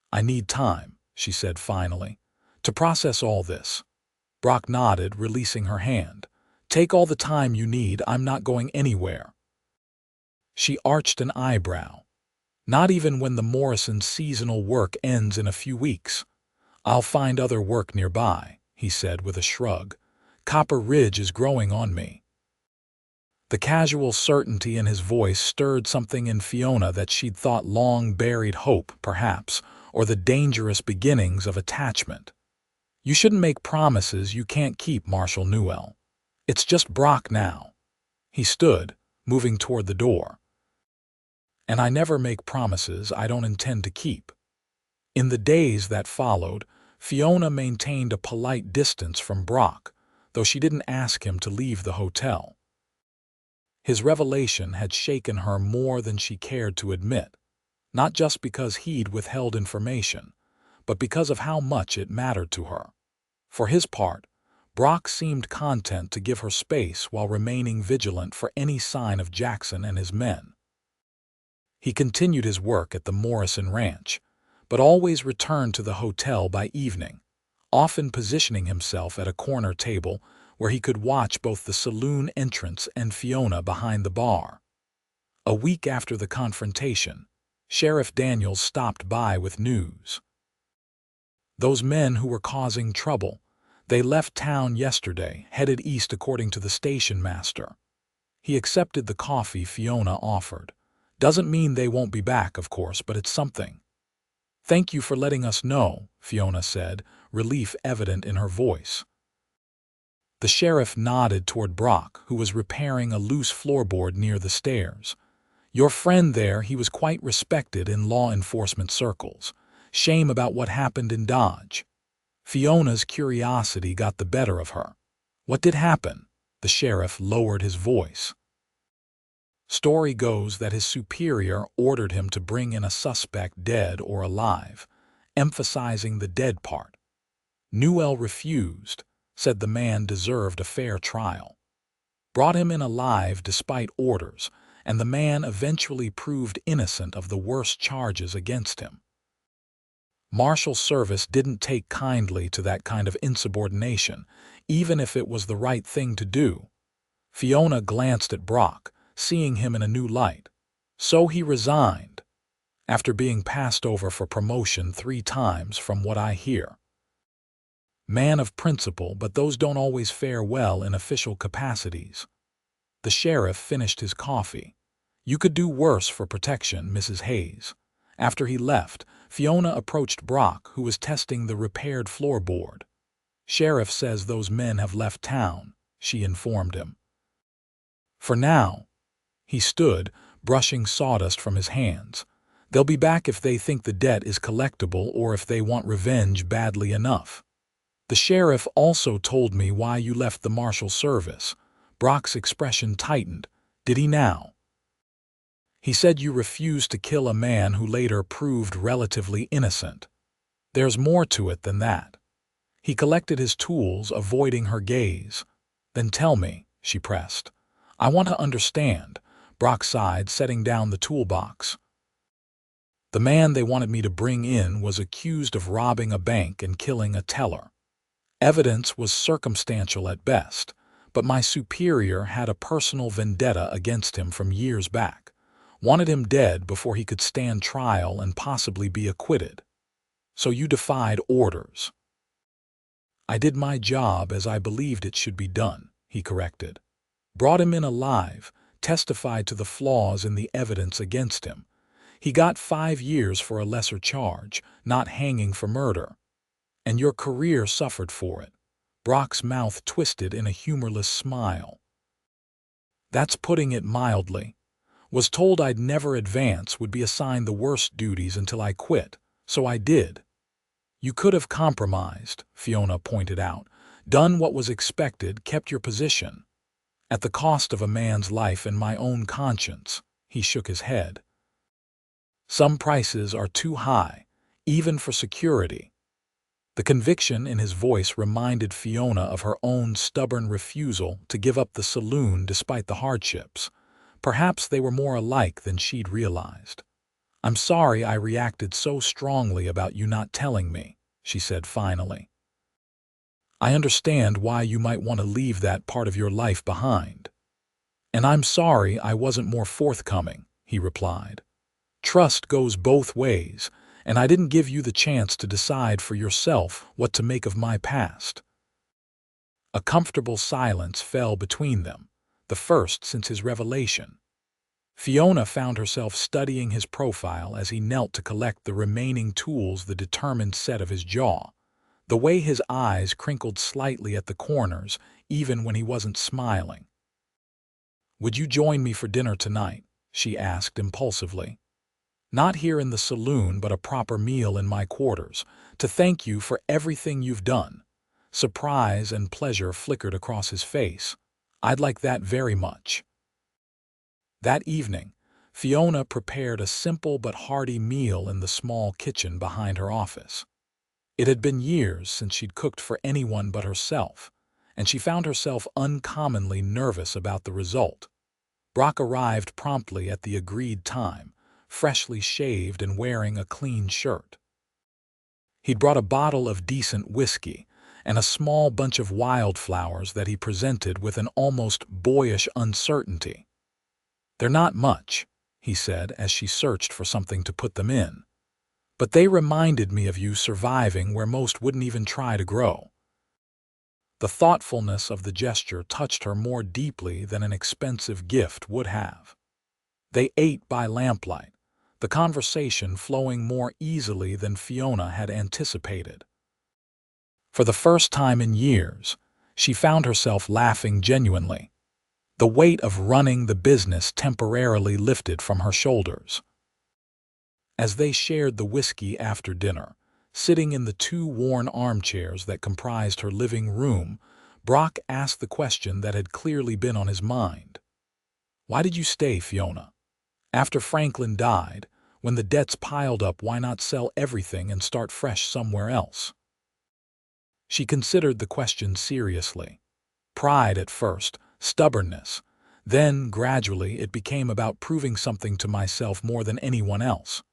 I need time, she said finally, to process all this. Brock nodded, releasing her hand. Take all the time you need, I'm not going anywhere. She arched an eyebrow. Not even when the Morrison's seasonal work ends in a few weeks. I'll find other work nearby, he said with a shrug. Copper Ridge is growing on me. The casual certainty in his voice stirred something in Fiona that she'd thought long buried: hope, perhaps, or the dangerous beginnings of attachment. You shouldn't make promises you can't keep, Marshal Newell. It's just Brock now. He stood, moving toward the door. And I never make promises I don't intend to keep. In the days that followed, Fiona maintained a polite distance from Brock, though she didn't ask him to leave the hotel. His revelation had shaken her more than she cared to admit, not just because he'd withheld information, but because of how much it mattered to her. For his part, Brock seemed content to give her space while remaining vigilant for any sign of Jackson and his men. He continued his work at the Morrison Ranch, but always returned to the hotel by evening, often positioning himself at a corner table where he could watch both the saloon entrance and Fiona behind the bar. A week after the confrontation, Sheriff Daniels stopped by with news. Those men who were causing trouble, they left town yesterday, headed east according to the station master. He accepted the coffee Fiona offered. Doesn't mean they won't be back, of course, but it's something. Thank you for letting us know, Fiona said, relief evident in her voice. The sheriff nodded toward Brock, who was repairing a loose floorboard near the stairs. Your friend there, he was quite respected in law enforcement circles. Shame about what happened in Dodge. Fiona's curiosity got the better of her. What did happen? The sheriff lowered his voice. Story goes that his superior ordered him to bring in a suspect, dead or alive, emphasizing the dead part. Newell refused, said the man deserved a fair trial. Brought him in alive despite orders, and the man eventually proved innocent of the worst charges against him. Marshal Service didn't take kindly to that kind of insubordination, even if it was the right thing to do. Fiona glanced at Brock, seeing him in a new light. So he resigned, after being passed over for promotion 3 times from what I hear. Man of principle, but those don't always fare well in official capacities. The sheriff finished his coffee. You could do worse for protection, Mrs. Hayes. After he left, Fiona approached Brock, who was testing the repaired floorboard. Sheriff says those men have left town, she informed him. For now. He stood, brushing sawdust from his hands. They'll be back if they think the debt is collectible or if they want revenge badly enough. The sheriff also told me why you left the marshal service. Brock's expression tightened. Did he now? He said you refused to kill a man who later proved relatively innocent. There's more to it than that. He collected his tools, avoiding her gaze. Then tell me, she pressed. I want to understand. Brock sighed, setting down the toolbox. The man they wanted me to bring in was accused of robbing a bank and killing a teller. Evidence was circumstantial at best, but my superior had a personal vendetta against him from years back. Wanted him dead before he could stand trial and possibly be acquitted. So you defied orders. I did my job as I believed it should be done, he corrected. Brought him in alive, testified to the flaws in the evidence against him. He got 5 years for a lesser charge, not hanging for murder. And your career suffered for it. Brock's mouth twisted in a humorless smile. That's putting it mildly. Was told I'd never advance, would be assigned the worst duties until I quit, so I did. You could have compromised, Fiona pointed out. Done what was expected, kept your position. At the cost of a man's life and my own conscience, he shook his head. Some prices are too high, even for security. The conviction in his voice reminded Fiona of her own stubborn refusal to give up the saloon despite the hardships. Perhaps they were more alike than she'd realized. I'm sorry I reacted so strongly about you not telling me, she said finally. I understand why you might want to leave that part of your life behind. And I'm sorry I wasn't more forthcoming, he replied. Trust goes both ways, and I didn't give you the chance to decide for yourself what to make of my past. A comfortable silence fell between them, the first since his revelation. Fiona found herself studying his profile as he knelt to collect the remaining tools, the determined set of his jaw. The way his eyes crinkled slightly at the corners, even when he wasn't smiling. Would you join me for dinner tonight? She asked impulsively. Not here in the saloon, but a proper meal in my quarters, to thank you for everything you've done. Surprise and pleasure flickered across his face. I'd like that very much. That evening, Fiona prepared a simple but hearty meal in the small kitchen behind her office. It had been years since she'd cooked for anyone but herself, and she found herself uncommonly nervous about the result. Brock arrived promptly at the agreed time, freshly shaved and wearing a clean shirt. He'd brought a bottle of decent whiskey and a small bunch of wildflowers that he presented with an almost boyish uncertainty. They're not much, he said as she searched for something to put them in. But they reminded me of you surviving where most wouldn't even try to grow. The thoughtfulness of the gesture touched her more deeply than an expensive gift would have. They ate by lamplight, the conversation flowing more easily than Fiona had anticipated. For the first time in years, she found herself laughing genuinely. The weight of running the business temporarily lifted from her shoulders. As they shared the whiskey after dinner, sitting in the 2 worn armchairs that comprised her living room, Brock asked the question that had clearly been on his mind. Why did you stay, Fiona? After Franklin died, when the debts piled up, why not sell everything and start fresh somewhere else? She considered the question seriously. Pride at first, stubbornness. Then, gradually, it became about proving something to myself more than anyone else.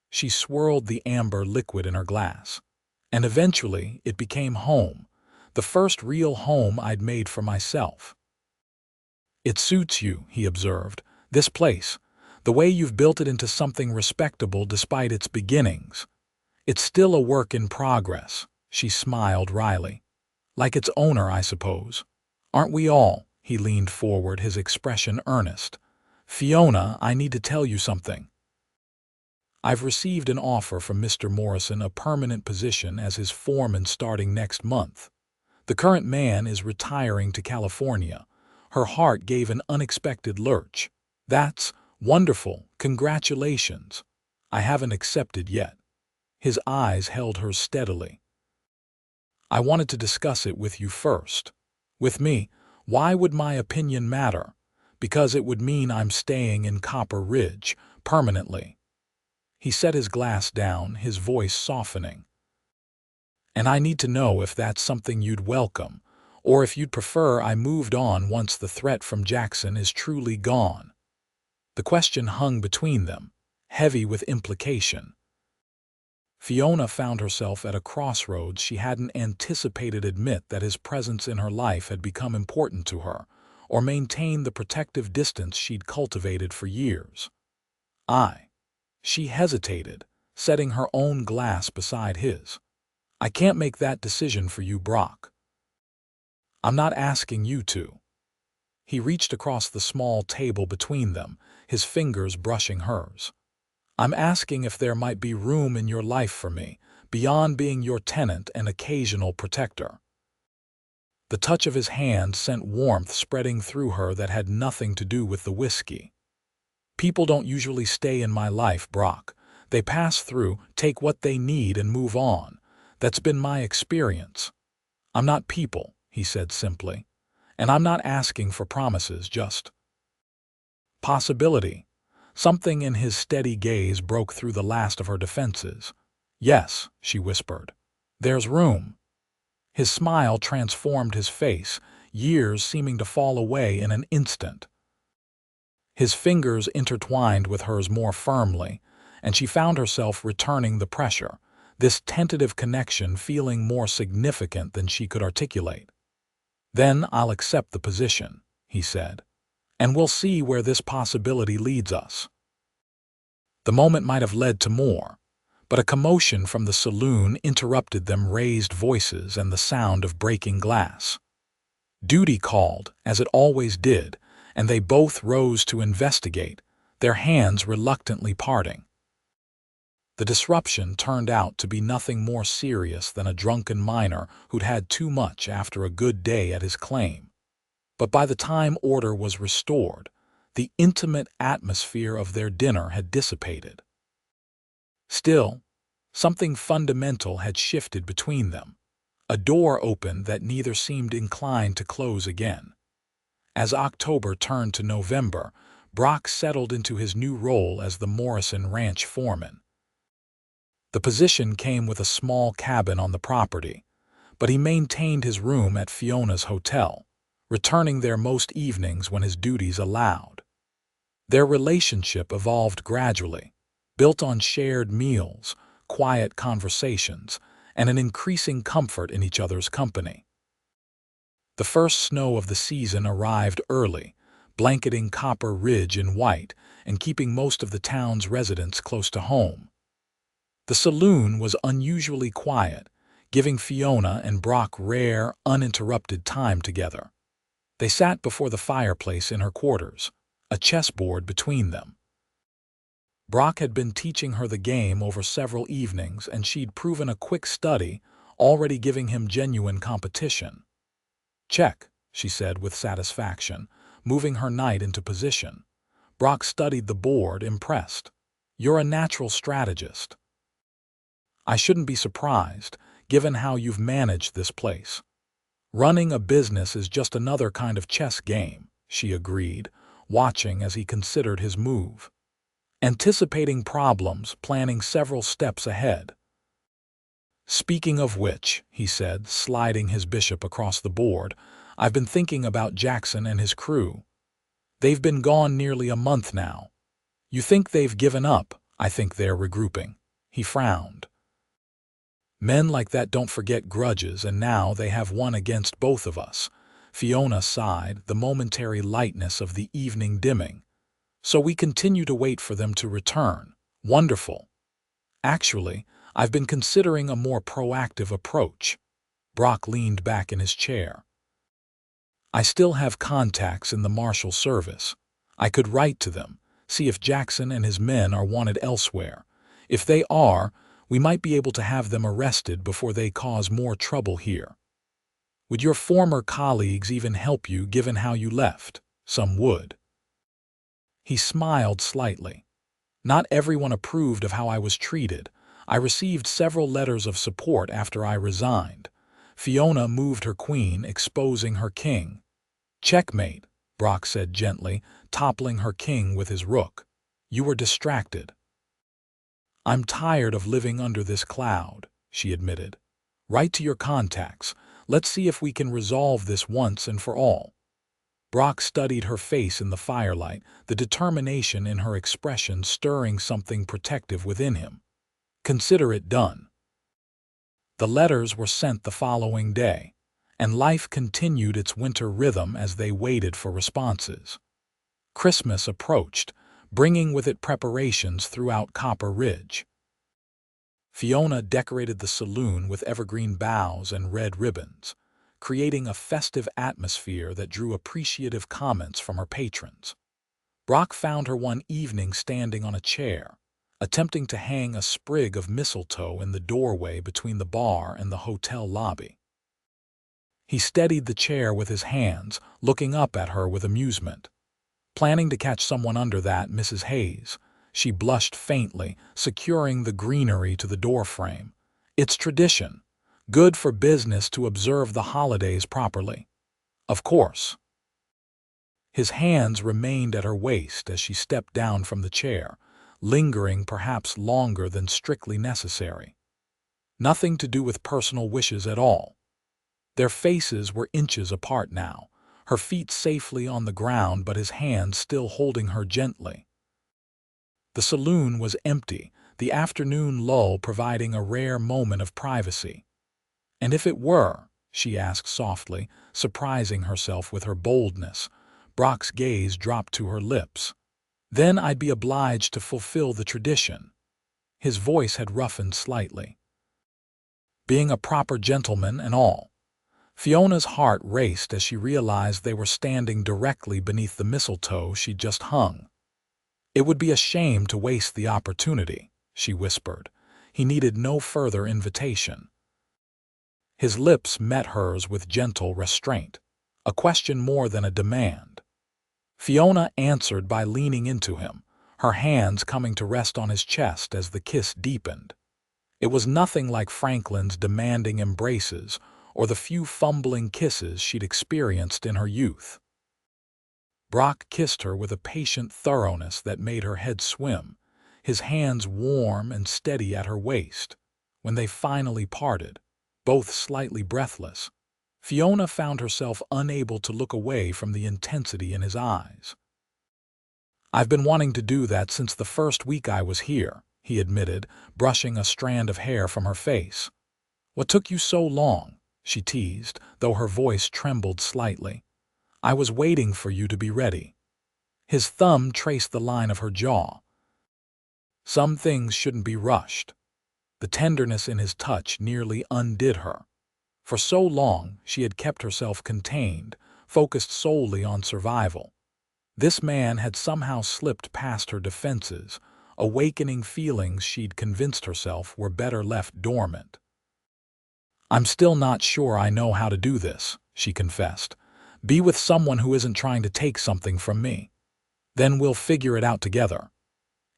She swirled the amber liquid in her glass. And eventually, it became home, the first real home I'd made for myself. It suits you, he observed, this place, the way you've built it into something respectable despite its beginnings. It's still a work in progress, she smiled wryly. Like its owner, I suppose. Aren't we all? He leaned forward, his expression earnest. Fiona, I need to tell you something. I've received an offer from Mr. Morrison, a permanent position as his foreman starting next month. The current man is retiring to California. Her heart gave an unexpected lurch. That's wonderful. Congratulations. I haven't accepted yet. His eyes held hers steadily. I wanted to discuss it with you first. With me, Why would my opinion matter? Because it would mean I'm staying in Copper Ridge permanently. He set his glass down, his voice softening. And I need to know if that's something you'd welcome, or if you'd prefer I moved on once the threat from Jackson is truly gone. The question hung between them, heavy with implication. Fiona found herself at a crossroads she hadn't anticipated. Admit that his presence in her life had become important to her, or maintain the protective distance she'd cultivated for years. She hesitated, setting her own glass beside his. I can't make that decision for you, Brock. I'm not asking you to. He reached across the small table between them, his fingers brushing hers. I'm asking if there might be room in your life for me, beyond being your tenant and occasional protector. The touch of his hand sent warmth spreading through her that had nothing to do with the whiskey. People don't usually stay in my life, Brock. They pass through, take what they need, and move on. That's been my experience. I'm not people, he said simply. And I'm not asking for promises, just possibility. Something in his steady gaze broke through the last of her defenses. Yes, she whispered. There's room. His smile transformed his face, years seeming to fall away in an instant. His fingers intertwined with hers more firmly, and she found herself returning the pressure, this tentative connection feeling more significant than she could articulate. Then I'll accept the position, he said, and we'll see where this possibility leads us. The moment might have led to more, but a commotion from the saloon interrupted them, raised voices and the sound of breaking glass. Duty called, as it always did, and they both rose to investigate, their hands reluctantly parting. The disruption turned out to be nothing more serious than a drunken miner who'd had too much after a good day at his claim. But by the time order was restored, the intimate atmosphere of their dinner had dissipated. Still, something fundamental had shifted between them. A door opened that neither seemed inclined to close again. As October turned to November, Brock settled into his new role as the Morrison Ranch foreman. The position came with a small cabin on the property, but he maintained his room at Fiona's hotel, returning there most evenings when his duties allowed. Their relationship evolved gradually, built on shared meals, quiet conversations, and an increasing comfort in each other's company. The first snow of the season arrived early, blanketing Copper Ridge in white and keeping most of the town's residents close to home. The saloon was unusually quiet, giving Fiona and Brock rare, uninterrupted time together. They sat before the fireplace in her quarters, a chessboard between them. Brock had been teaching her the game over several evenings, and she'd proven a quick study, already giving him genuine competition. Check, she said with satisfaction, moving her knight into position. Brock studied the board, impressed. You're a natural strategist. I shouldn't be surprised, given how you've managed this place. Running a business is just another kind of chess game, she agreed, watching as he considered his move. Anticipating problems, planning several steps ahead. Speaking of which, he said, sliding his bishop across the board, I've been thinking about Jackson and his crew. They've been gone nearly a month now. You think they've given up? I think they're regrouping. He frowned. Men like that don't forget grudges, and now they have one against both of us. Fiona sighed, the momentary lightness of the evening dimming. So we continue to wait for them to return. Wonderful. Actually, I've been considering a more proactive approach. Brock leaned back in his chair. I still have contacts in the Marshal Service. I could write to them, see if Jackson and his men are wanted elsewhere. If they are, we might be able to have them arrested before they cause more trouble here. Would your former colleagues even help you, given how you left? Some would. He smiled slightly. Not everyone approved of how I was treated. I received several letters of support after I resigned. Fiona moved her queen, exposing her king. "Checkmate," Brock said gently, toppling her king with his rook. "You were distracted." "I'm tired of living under this cloud," she admitted. "Write to your contacts. Let's see if we can resolve this once and for all." Brock studied her face in the firelight, the determination in her expression stirring something protective within him. "Consider it done." The letters were sent the following day, and life continued its winter rhythm as they waited for responses. Christmas approached, bringing with it preparations throughout Copper Ridge. Fiona decorated the saloon with evergreen boughs and red ribbons, creating a festive atmosphere that drew appreciative comments from her patrons. Brock found her one evening standing on a chair, attempting to hang a sprig of mistletoe in the doorway between the bar and the hotel lobby. He steadied the chair with his hands, looking up at her with amusement. Planning to catch someone under that, Mrs. Hayes, she blushed faintly, securing the greenery to the doorframe. "It's tradition. Good for business to observe the holidays properly." "Of course." His hands remained at her waist as she stepped down from the chair, lingering perhaps longer than strictly necessary. Nothing to do with personal wishes at all. Their faces were inches apart now, her feet safely on the ground but his hands still holding her gently. The saloon was empty, the afternoon lull providing a rare moment of privacy. "And if it were?" she asked softly, surprising herself with her boldness. Brock's gaze dropped to her lips. "Then I'd be obliged to fulfill the tradition." His voice had roughened slightly. "Being a proper gentleman and all." Fiona's heart raced as she realized they were standing directly beneath the mistletoe she'd just hung. "It would be a shame to waste the opportunity," she whispered. He needed no further invitation. His lips met hers with gentle restraint, a question more than a demand. Fiona answered by leaning into him, her hands coming to rest on his chest as the kiss deepened. It was nothing like Franklin's demanding embraces or the few fumbling kisses she'd experienced in her youth. Brock kissed her with a patient thoroughness that made her head swim, his hands warm and steady at her waist. When they finally parted, both slightly breathless, Fiona found herself unable to look away from the intensity in his eyes. "I've been wanting to do that since the first week I was here," he admitted, brushing a strand of hair from her face. "What took you so long?" she teased, though her voice trembled slightly. "I was waiting for you to be ready." His thumb traced the line of her jaw. Some things shouldn't be rushed. The tenderness in his touch nearly undid her. For so long, she had kept herself contained, focused solely on survival. This man had somehow slipped past her defenses, awakening feelings she'd convinced herself were better left dormant. "I'm still not sure I know how to do this," she confessed. "Be with someone who isn't trying to take something from me. Then we'll figure it out together."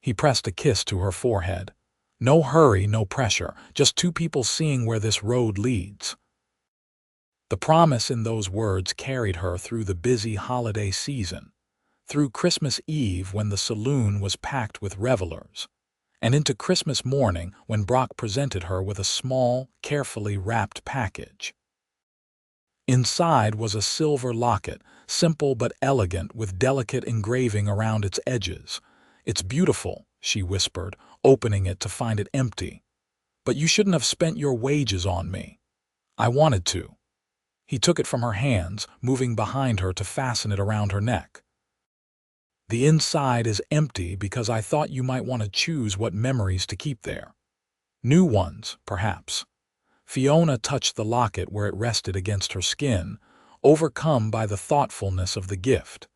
He pressed a kiss to her forehead. "No hurry, no pressure, just two people seeing where this road leads." The promise in those words carried her through the busy holiday season, through Christmas Eve when the saloon was packed with revelers, and into Christmas morning when Brock presented her with a small, carefully wrapped package. Inside was a silver locket, simple but elegant with delicate engraving around its edges. "It's beautiful," she whispered, opening it to find it empty. "But you shouldn't have spent your wages on me." "I wanted to." He took it from her hands, moving behind her to fasten it around her neck. "The inside is empty because I thought you might want to choose what memories to keep there. New ones, perhaps." Fiona touched the locket where it rested against her skin, overcome by the thoughtfulness of the gift.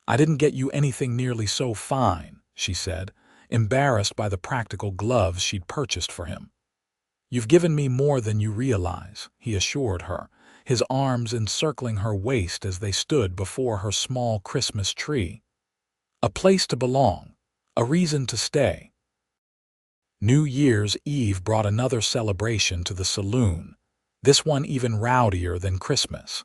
"I didn't get you anything nearly so fine," she said, embarrassed by the practical gloves she'd purchased for him. "You've given me more than you realize," he assured her, his arms encircling her waist as they stood before her small Christmas tree. "A place to belong, a reason to stay." New Year's Eve brought another celebration to the saloon, this one even rowdier than Christmas.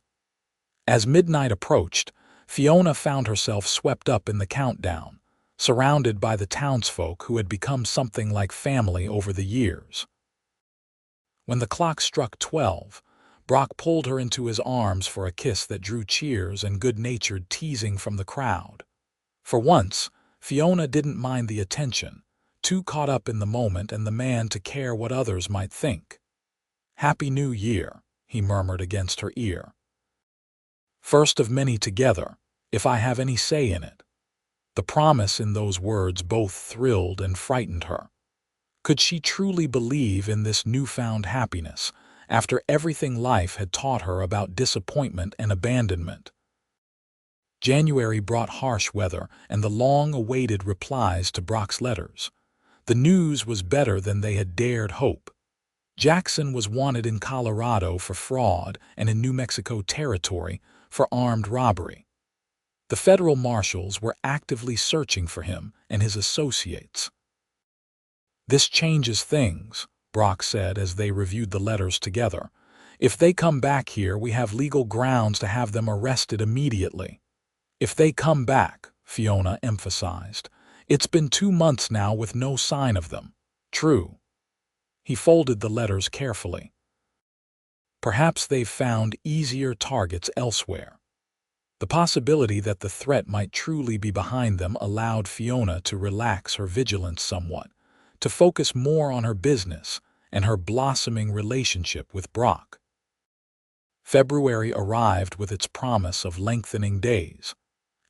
As midnight approached, Fiona found herself swept up in the countdown, surrounded by the townsfolk who had become something like family over the years. When the clock struck 12, Brock pulled her into his arms for a kiss that drew cheers and good-natured teasing from the crowd. For once, Fiona didn't mind the attention, too caught up in the moment and the man to care what others might think. "Happy New Year," he murmured against her ear. "First of many together, if I have any say in it." The promise in those words both thrilled and frightened her. Could she truly believe in this newfound happiness, after everything life had taught her about disappointment and abandonment? January brought harsh weather and the long-awaited replies to Brock's letters. The news was better than they had dared hope. Jackson was wanted in Colorado for fraud and in New Mexico Territory for armed robbery. The federal marshals were actively searching for him and his associates. "This changes things," Brock said as they reviewed the letters together. "If they come back here, we have legal grounds to have them arrested immediately." "If they come back," Fiona emphasized. "It's been 2 months now with no sign of them." "True." He folded the letters carefully. "Perhaps they've found easier targets elsewhere." The possibility that the threat might truly be behind them allowed Fiona to relax her vigilance somewhat, to focus more on her business and her blossoming relationship with Brock. February arrived with its promise of lengthening days,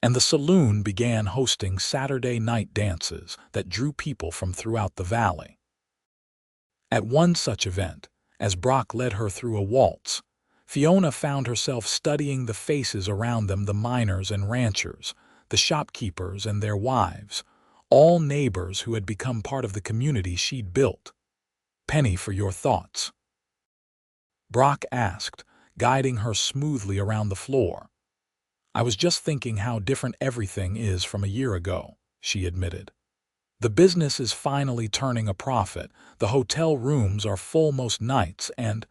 and the saloon began hosting Saturday night dances that drew people from throughout the valley. At one such event, as Brock led her through a waltz, Fiona found herself studying the faces around them, the miners and ranchers, the shopkeepers and their wives, all neighbors who had become part of the community she'd built. "Penny, for your thoughts?" Brock asked, guiding her smoothly around the floor. "I was just thinking how different everything is from a year ago," she admitted. "The business is finally turning a profit, the hotel rooms are full most nights, and—"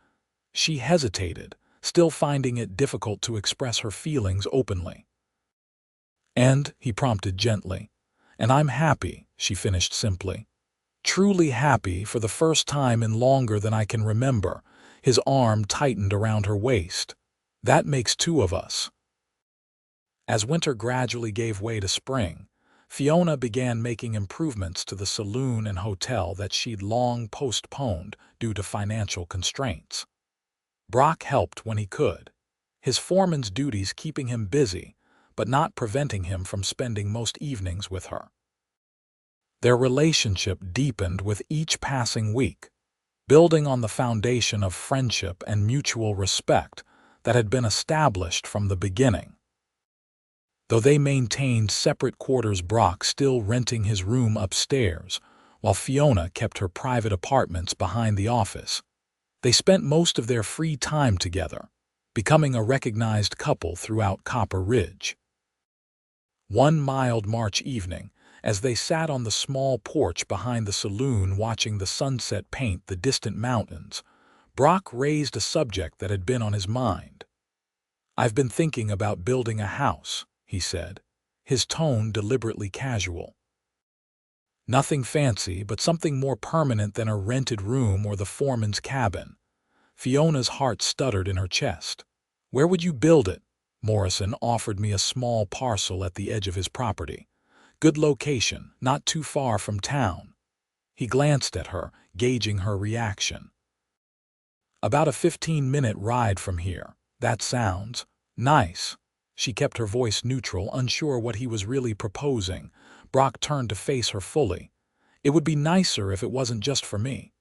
She hesitated, still finding it difficult to express her feelings openly. "And," he prompted gently, "and I'm happy," she finished simply. "Truly happy for the first time in longer than I can remember." His arm tightened around her waist. "That makes 2 of us." As winter gradually gave way to spring, Fiona began making improvements to the saloon and hotel that she'd long postponed due to financial constraints. Brock helped when he could, his foreman's duties keeping him busy, but not preventing him from spending most evenings with her. Their relationship deepened with each passing week, building on the foundation of friendship and mutual respect that had been established from the beginning. Though they maintained separate quarters, Brock still renting his room upstairs, while Fiona kept her private apartments behind the office, they spent most of their free time together, becoming a recognized couple throughout Copper Ridge. One mild March evening, as they sat on the small porch behind the saloon watching the sunset paint the distant mountains, Brock raised a subject that had been on his mind. "I've been thinking about building a house," he said, his tone deliberately casual. "Nothing fancy, but something more permanent than a rented room or the foreman's cabin." Fiona's heart stuttered in her chest. "Where would you build it?" "Morrison offered me a small parcel at the edge of his property. Good location, not too far from town." He glanced at her, gauging her reaction. "About a 15-minute ride from here. That sounds nice." She kept her voice neutral, unsure what he was really proposing. Brock turned to face her fully. "It would be nicer if it wasn't just for me."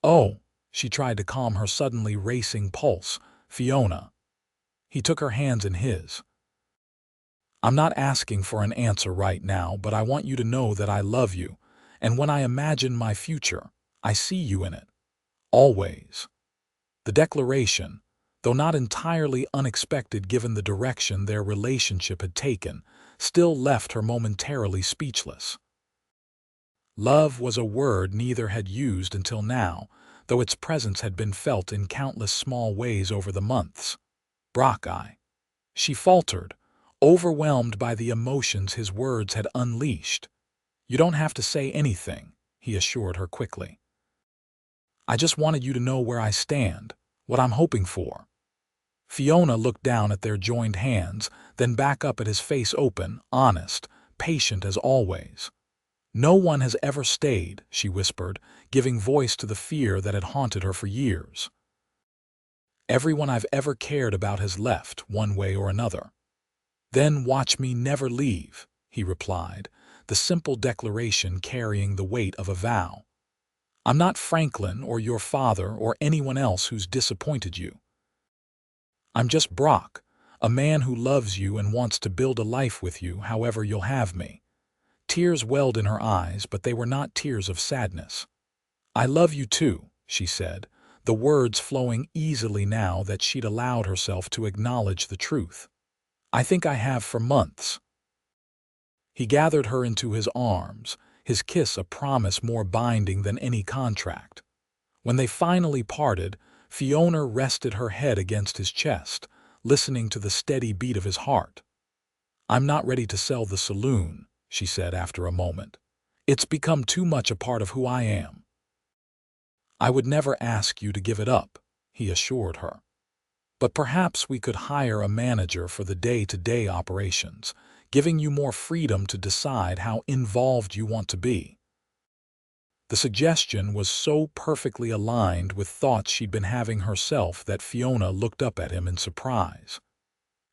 "Oh," she tried to calm her suddenly racing pulse. "Fiona." He took her hands in his. "I'm not asking for an answer right now, but I want you to know that I love you, and when I imagine my future, I see you in it. Always." The declaration, though not entirely unexpected given the direction their relationship had taken, still left her momentarily speechless. Love was a word neither had used until now, though its presence had been felt in countless small ways over the months. "Brock, She faltered, overwhelmed by the emotions his words had unleashed. "You don't have to say anything," he assured her quickly. "I just wanted you to know where I stand, what I'm hoping for." Fiona looked down at their joined hands, then back up at his face open, honest, patient as always. "No one has ever stayed," she whispered, giving voice to the fear that had haunted her for years. "Everyone I've ever cared about has left, one way or another." "Then watch me never leave," he replied, the simple declaration carrying the weight of a vow. "I'm not Franklin or your father or anyone else who's disappointed you. I'm just Brock, a man who loves you and wants to build a life with you however you'll have me." Tears welled in her eyes, but they were not tears of sadness. "I love you too," she said, the words flowing easily now that she'd allowed herself to acknowledge the truth. "I think I have for months." He gathered her into his arms, his kiss a promise more binding than any contract. When they finally parted, Fiona rested her head against his chest, listening to the steady beat of his heart. "I'm not ready to sell the saloon," she said after a moment. "It's become too much a part of who I am." "I would never ask you to give it up," he assured her. "But perhaps we could hire a manager for the day-to-day operations, giving you more freedom to decide how involved you want to be." The suggestion was so perfectly aligned with thoughts she'd been having herself that Fiona looked up at him in surprise.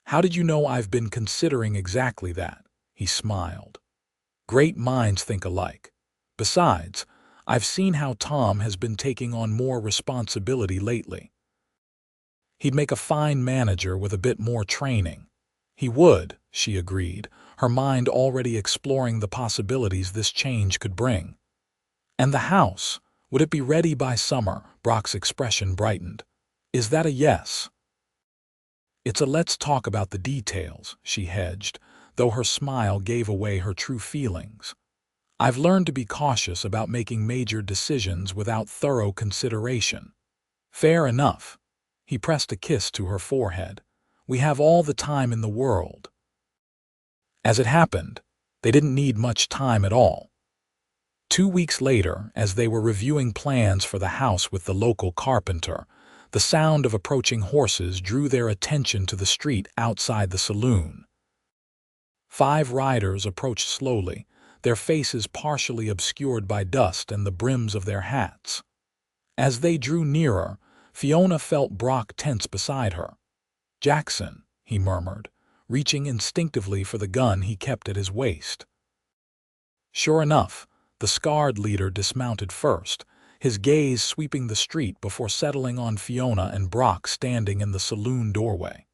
"How did you know I've been considering exactly that?" he smiled. "Great minds think alike. Besides, I've seen how Tom has been taking on more responsibility lately. He'd make a fine manager with a bit more training." "He would," she agreed, her mind already exploring the possibilities this change could bring. "And the house, would it be ready by summer?" Brock's expression brightened. "Is that a yes?" "It's a let's talk about the details," she hedged, though her smile gave away her true feelings. "I've learned to be cautious about making major decisions without thorough consideration." "Fair enough." He pressed a kiss to her forehead. "We have all the time in the world." As it happened, they didn't need much time at all. 2 weeks later, as they were reviewing plans for the house with the local carpenter, the sound of approaching horses drew their attention to the street outside the saloon. 5 riders approached slowly, their faces partially obscured by dust and the brims of their hats. As they drew nearer, Fiona felt Brock tense beside her. "Jackson," he murmured, reaching instinctively for the gun he kept at his waist. Sure enough, the scarred leader dismounted first, his gaze sweeping the street before settling on Fiona and Brock standing in the saloon doorway.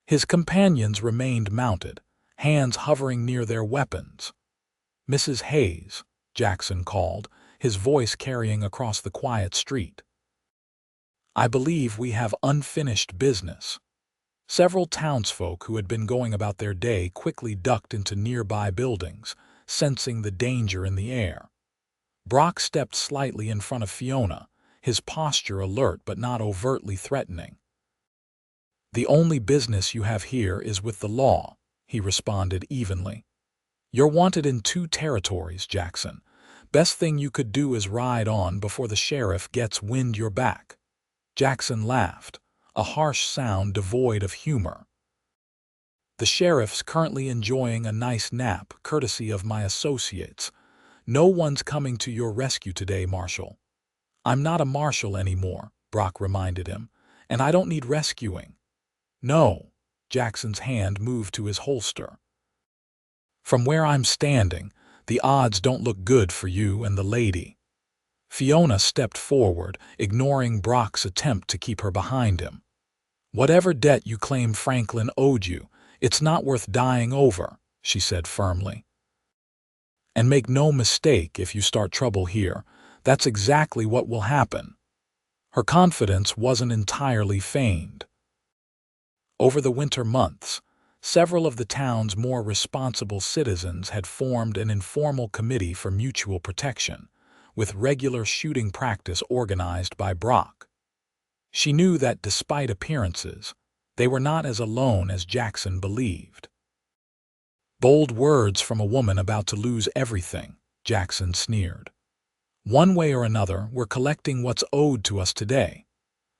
His companions remained mounted, hands hovering near their weapons. "Mrs. Hayes," Jackson called, his voice carrying across the quiet street. "I believe we have unfinished business." Several townsfolk who had been going about their day quickly ducked into nearby buildings, sensing the danger in the air. Brock stepped slightly in front of Fiona, his posture alert but not overtly threatening. "The only business you have here is with the law," he responded evenly. "You're wanted in 2 territories, Jackson. Best thing you could do is ride on before the sheriff gets wind you're back." Jackson laughed, a harsh sound devoid of humor. "The sheriff's currently enjoying a nice nap, courtesy of my associates. No one's coming to your rescue today, Marshal." "I'm not a marshal anymore," Brock reminded him, "and I don't need rescuing." "No." Jackson's hand moved to his holster. "From where I'm standing, the odds don't look good for you and the lady." Fiona stepped forward, ignoring Brock's attempt to keep her behind him. "Whatever debt you claim Franklin owed you, it's not worth dying over," she said firmly. "And make no mistake, if you start trouble here, that's exactly what will happen." Her confidence wasn't entirely feigned. Over the winter months, several of the town's more responsible citizens had formed an informal committee for mutual protection, with regular shooting practice organized by Brock. She knew that despite appearances, They were not as alone as Jackson believed. Bold words from a woman about to lose everything, Jackson sneered. One way or another, we're collecting what's owed to us today.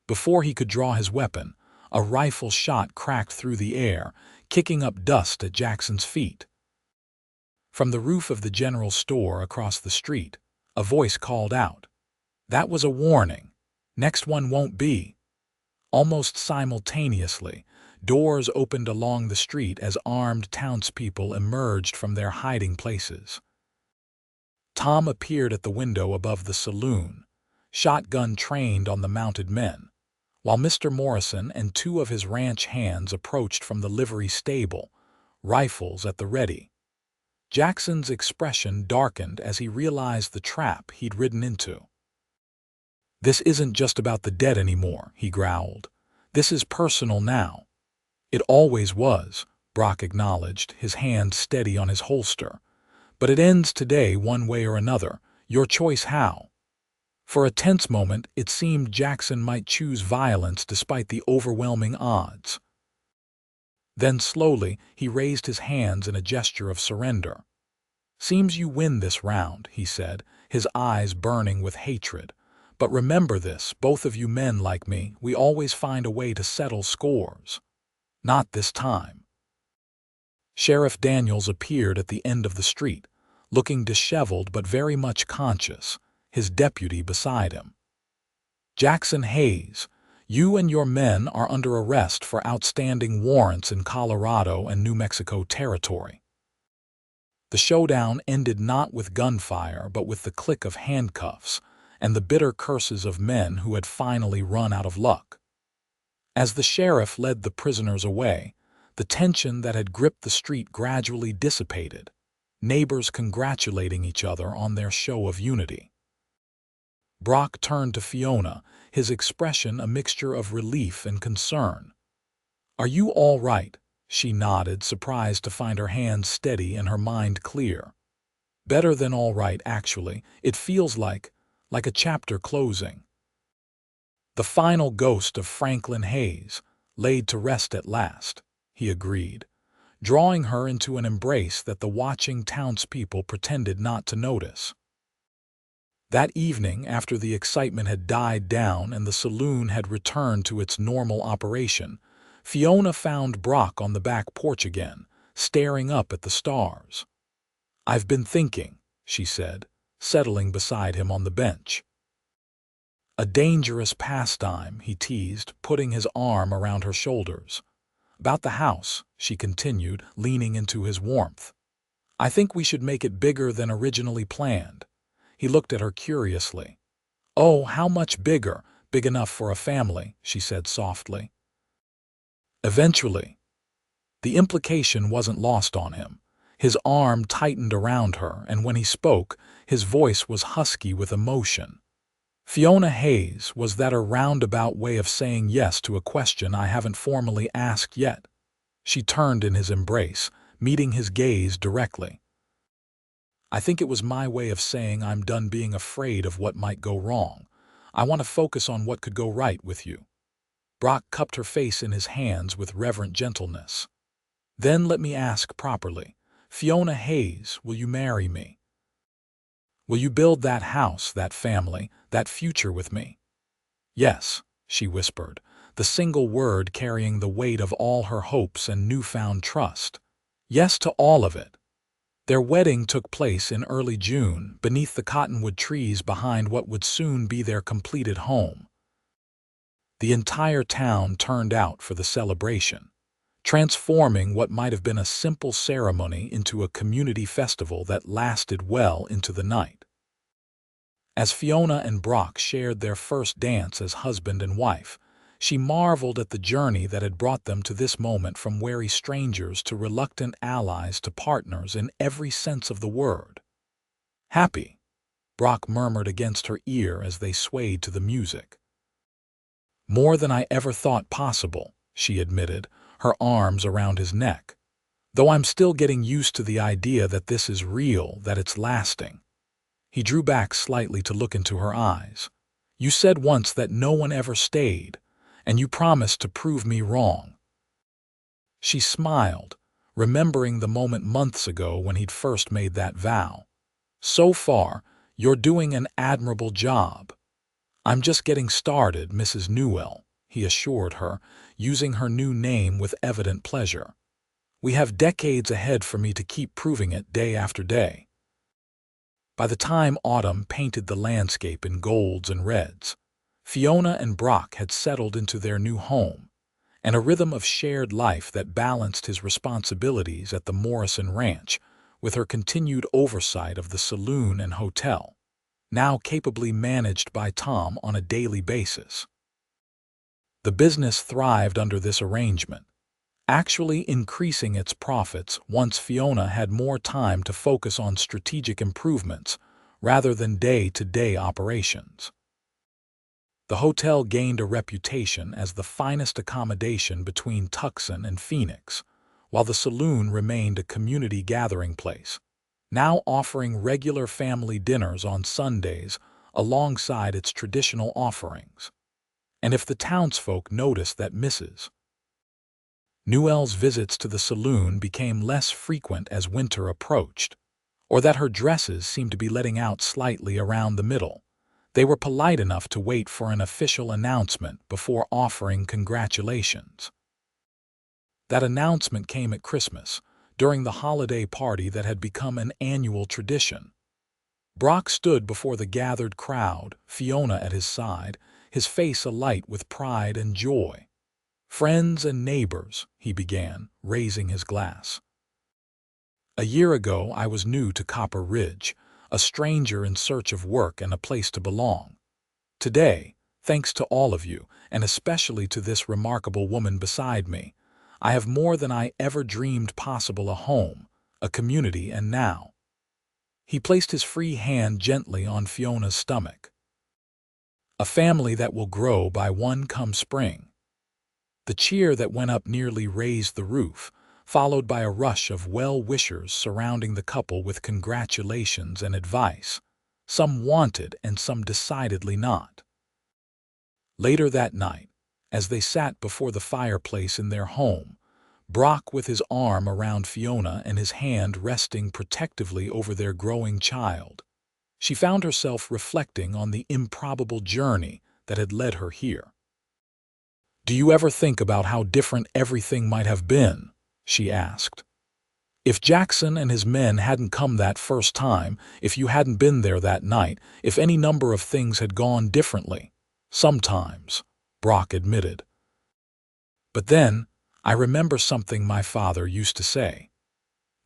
Before he could draw his weapon, a rifle shot cracked through the air, kicking up dust at Jackson's feet. From the roof of the general store across the street, a voice called out, "That was a warning. Next one won't be." Almost simultaneously, doors opened along the street as armed townspeople emerged from their hiding places. Tom appeared at the window above the saloon, shotgun trained on the mounted men, while Mr. Morrison and two of his ranch hands approached from the livery stable, rifles at the ready. Jackson's expression darkened as he realized the trap he'd ridden into. "This isn't just about the dead anymore," he growled. "This is personal now." "It always was," Brock acknowledged, his hand steady on his holster. "But it ends today one way or another. Your choice how." For a tense moment, it seemed Jackson might choose violence despite the overwhelming odds. Then slowly, he raised his hands in a gesture of surrender. "Seems you win this round," he said, his eyes burning with hatred. "But remember this, both of you men like me, we always find a way to settle scores. Not this time." Sheriff Daniels appeared at the end of the street, looking disheveled but very much conscious, his deputy beside him. "Jackson Hayes, you and your men are under arrest for outstanding warrants in Colorado and New Mexico territory." The showdown ended not with gunfire but with the click of handcuffs and the bitter curses of men who had finally run out of luck. As the sheriff led the prisoners away, the tension that had gripped the street gradually dissipated, neighbors congratulating each other on their show of unity. Brock turned to Fiona, his expression a mixture of relief and concern. "Are you all right?" She nodded, surprised to find her hands steady and her mind clear. "Better than all right, actually. It feels like a chapter closing. The final ghost of Franklin Hayes, laid to rest at last," he agreed, drawing her into an embrace that the watching townspeople pretended not to notice. That evening, after the excitement had died down and the saloon had returned to its normal operation, Fiona found Brock on the back porch again, staring up at the stars. "I've been thinking," she said, settling beside him on the bench. "A dangerous pastime," he teased, putting his arm around her shoulders. "About the house," she continued, leaning into his warmth. "I think we should make it bigger than originally planned." He looked at her curiously. "Oh, how much bigger? Big enough for a family," she said softly. "Eventually." The implication wasn't lost on him. His arm tightened around her, and when he spoke, his voice was husky with emotion. "Fiona Hayes, was that a roundabout way of saying yes to a question I haven't formally asked yet?" She turned in his embrace, meeting his gaze directly. "I think it was my way of saying I'm done being afraid of what might go wrong. I want to focus on what could go right with you." Brock cupped her face in his hands with reverent gentleness. "Then let me ask properly. Fiona Hayes, will you marry me? Will you build that house, that family, that future with me?" "Yes," she whispered, the single word carrying the weight of all her hopes and newfound trust. "Yes to all of it." Their wedding took place in early June beneath the cottonwood trees behind what would soon be their completed home. The entire town turned out for the celebration, transforming what might have been a simple ceremony into a community festival that lasted well into the night. As Fiona and Brock shared their first dance as husband and wife, she marveled at the journey that had brought them to this moment, from wary strangers to reluctant allies to partners in every sense of the word. "Happy," Brock murmured against her ear as they swayed to the music. "More than I ever thought possible," she admitted, her arms around his neck. "Though I'm still getting used to the idea that this is real, that it's lasting." He drew back slightly to look into her eyes. "You said once that no one ever stayed, and you promised to prove me wrong. She smiled, remembering the moment months ago when he'd first made that vow. "So far, you're doing an admirable job." "I'm just getting started, Mrs. Newell," he assured her, using her new name with evident pleasure. "We have decades ahead for me to keep proving it day after day." By the time autumn painted the landscape in golds and reds, Fiona and Brock had settled into their new home, and a rhythm of shared life that balanced his responsibilities at the Morrison Ranch with her continued oversight of the saloon and hotel, now capably managed by Tom on a daily basis. The business thrived under this arrangement, actually increasing its profits once Fiona had more time to focus on strategic improvements rather than day-to-day operations. The hotel gained a reputation as the finest accommodation between Tucson and Phoenix, while the saloon remained a community gathering place, now offering regular family dinners on Sundays alongside its traditional offerings. And if the townsfolk noticed that Mrs. Newell's visits to the saloon became less frequent as winter approached, or that her dresses seemed to be letting out slightly around the middle, they were polite enough to wait for an official announcement before offering congratulations. That announcement came at Christmas, during the holiday party that had become an annual tradition. Brock stood before the gathered crowd, Fiona at his side, his face alight with pride and joy. "Friends and neighbors," he began, raising his glass. "A year ago I was new to Copper Ridge, a stranger in search of work and a place to belong. Today, thanks to all of you, and especially to this remarkable woman beside me, I have more than I ever dreamed possible: a home, a community, and now—" He placed his free hand gently on Fiona's stomach. "A family that will grow by one come spring." The cheer that went up nearly raised the roof, followed by a rush of well-wishers surrounding the couple with congratulations and advice, some wanted and some decidedly not. Later that night, as they sat before the fireplace in their home, Brock with his arm around Fiona and his hand resting protectively over their growing child, she found herself reflecting on the improbable journey that had led her here. "Do you ever think about how different everything might have been?" she asked. "If Jackson and his men hadn't come that first time, if you hadn't been there that night, if any number of things had gone differently." "Sometimes," Brock admitted. "But then, I remember something my father used to say,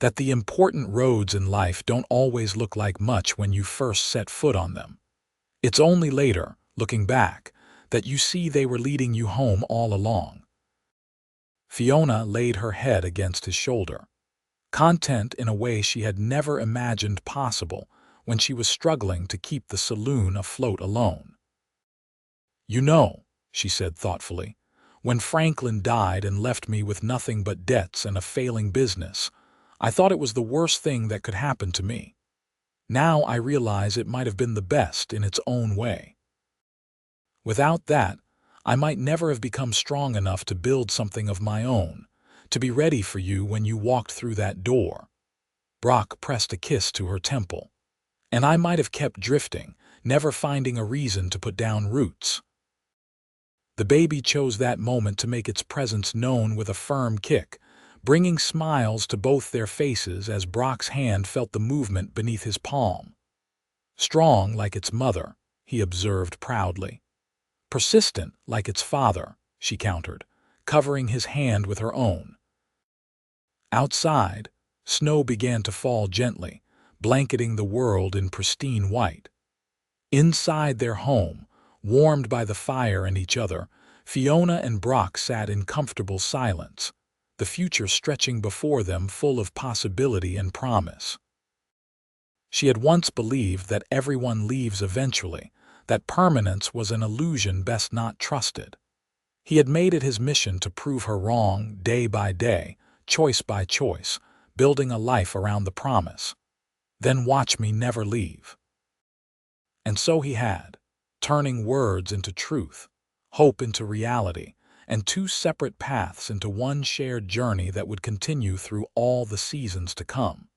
that the important roads in life don't always look like much when you first set foot on them. It's only later, looking back, that you see they were leading you home all along." Fiona laid her head against his shoulder, content in a way she had never imagined possible when she was struggling to keep the saloon afloat alone. "You know," she said thoughtfully, "when Franklin died and left me with nothing but debts and a failing business, I thought it was the worst thing that could happen to me. Now I realize it might have been the best in its own way. Without that, I might never have become strong enough to build something of my own, to be ready for you when you walked through that door." Brock pressed a kiss to her temple. "And I might have kept drifting, never finding a reason to put down roots." The baby chose that moment to make its presence known with a firm kick, bringing smiles to both their faces as Brock's hand felt the movement beneath his palm. "Strong like its mother," he observed proudly. "Persistent like its father," she countered, covering his hand with her own. Outside, snow began to fall gently, blanketing the world in pristine white. Inside their home, warmed by the fire and each other, Fiona and Brock sat in comfortable silence, the future stretching before them full of possibility and promise. She had once believed that everyone leaves eventually, that permanence was an illusion best not trusted. He had made it his mission to prove her wrong day by day, choice by choice, building a life around the promise. "Then watch me never leave." And so he had, turning words into truth, hope into reality, and two separate paths into one shared journey that would continue through all the seasons to come.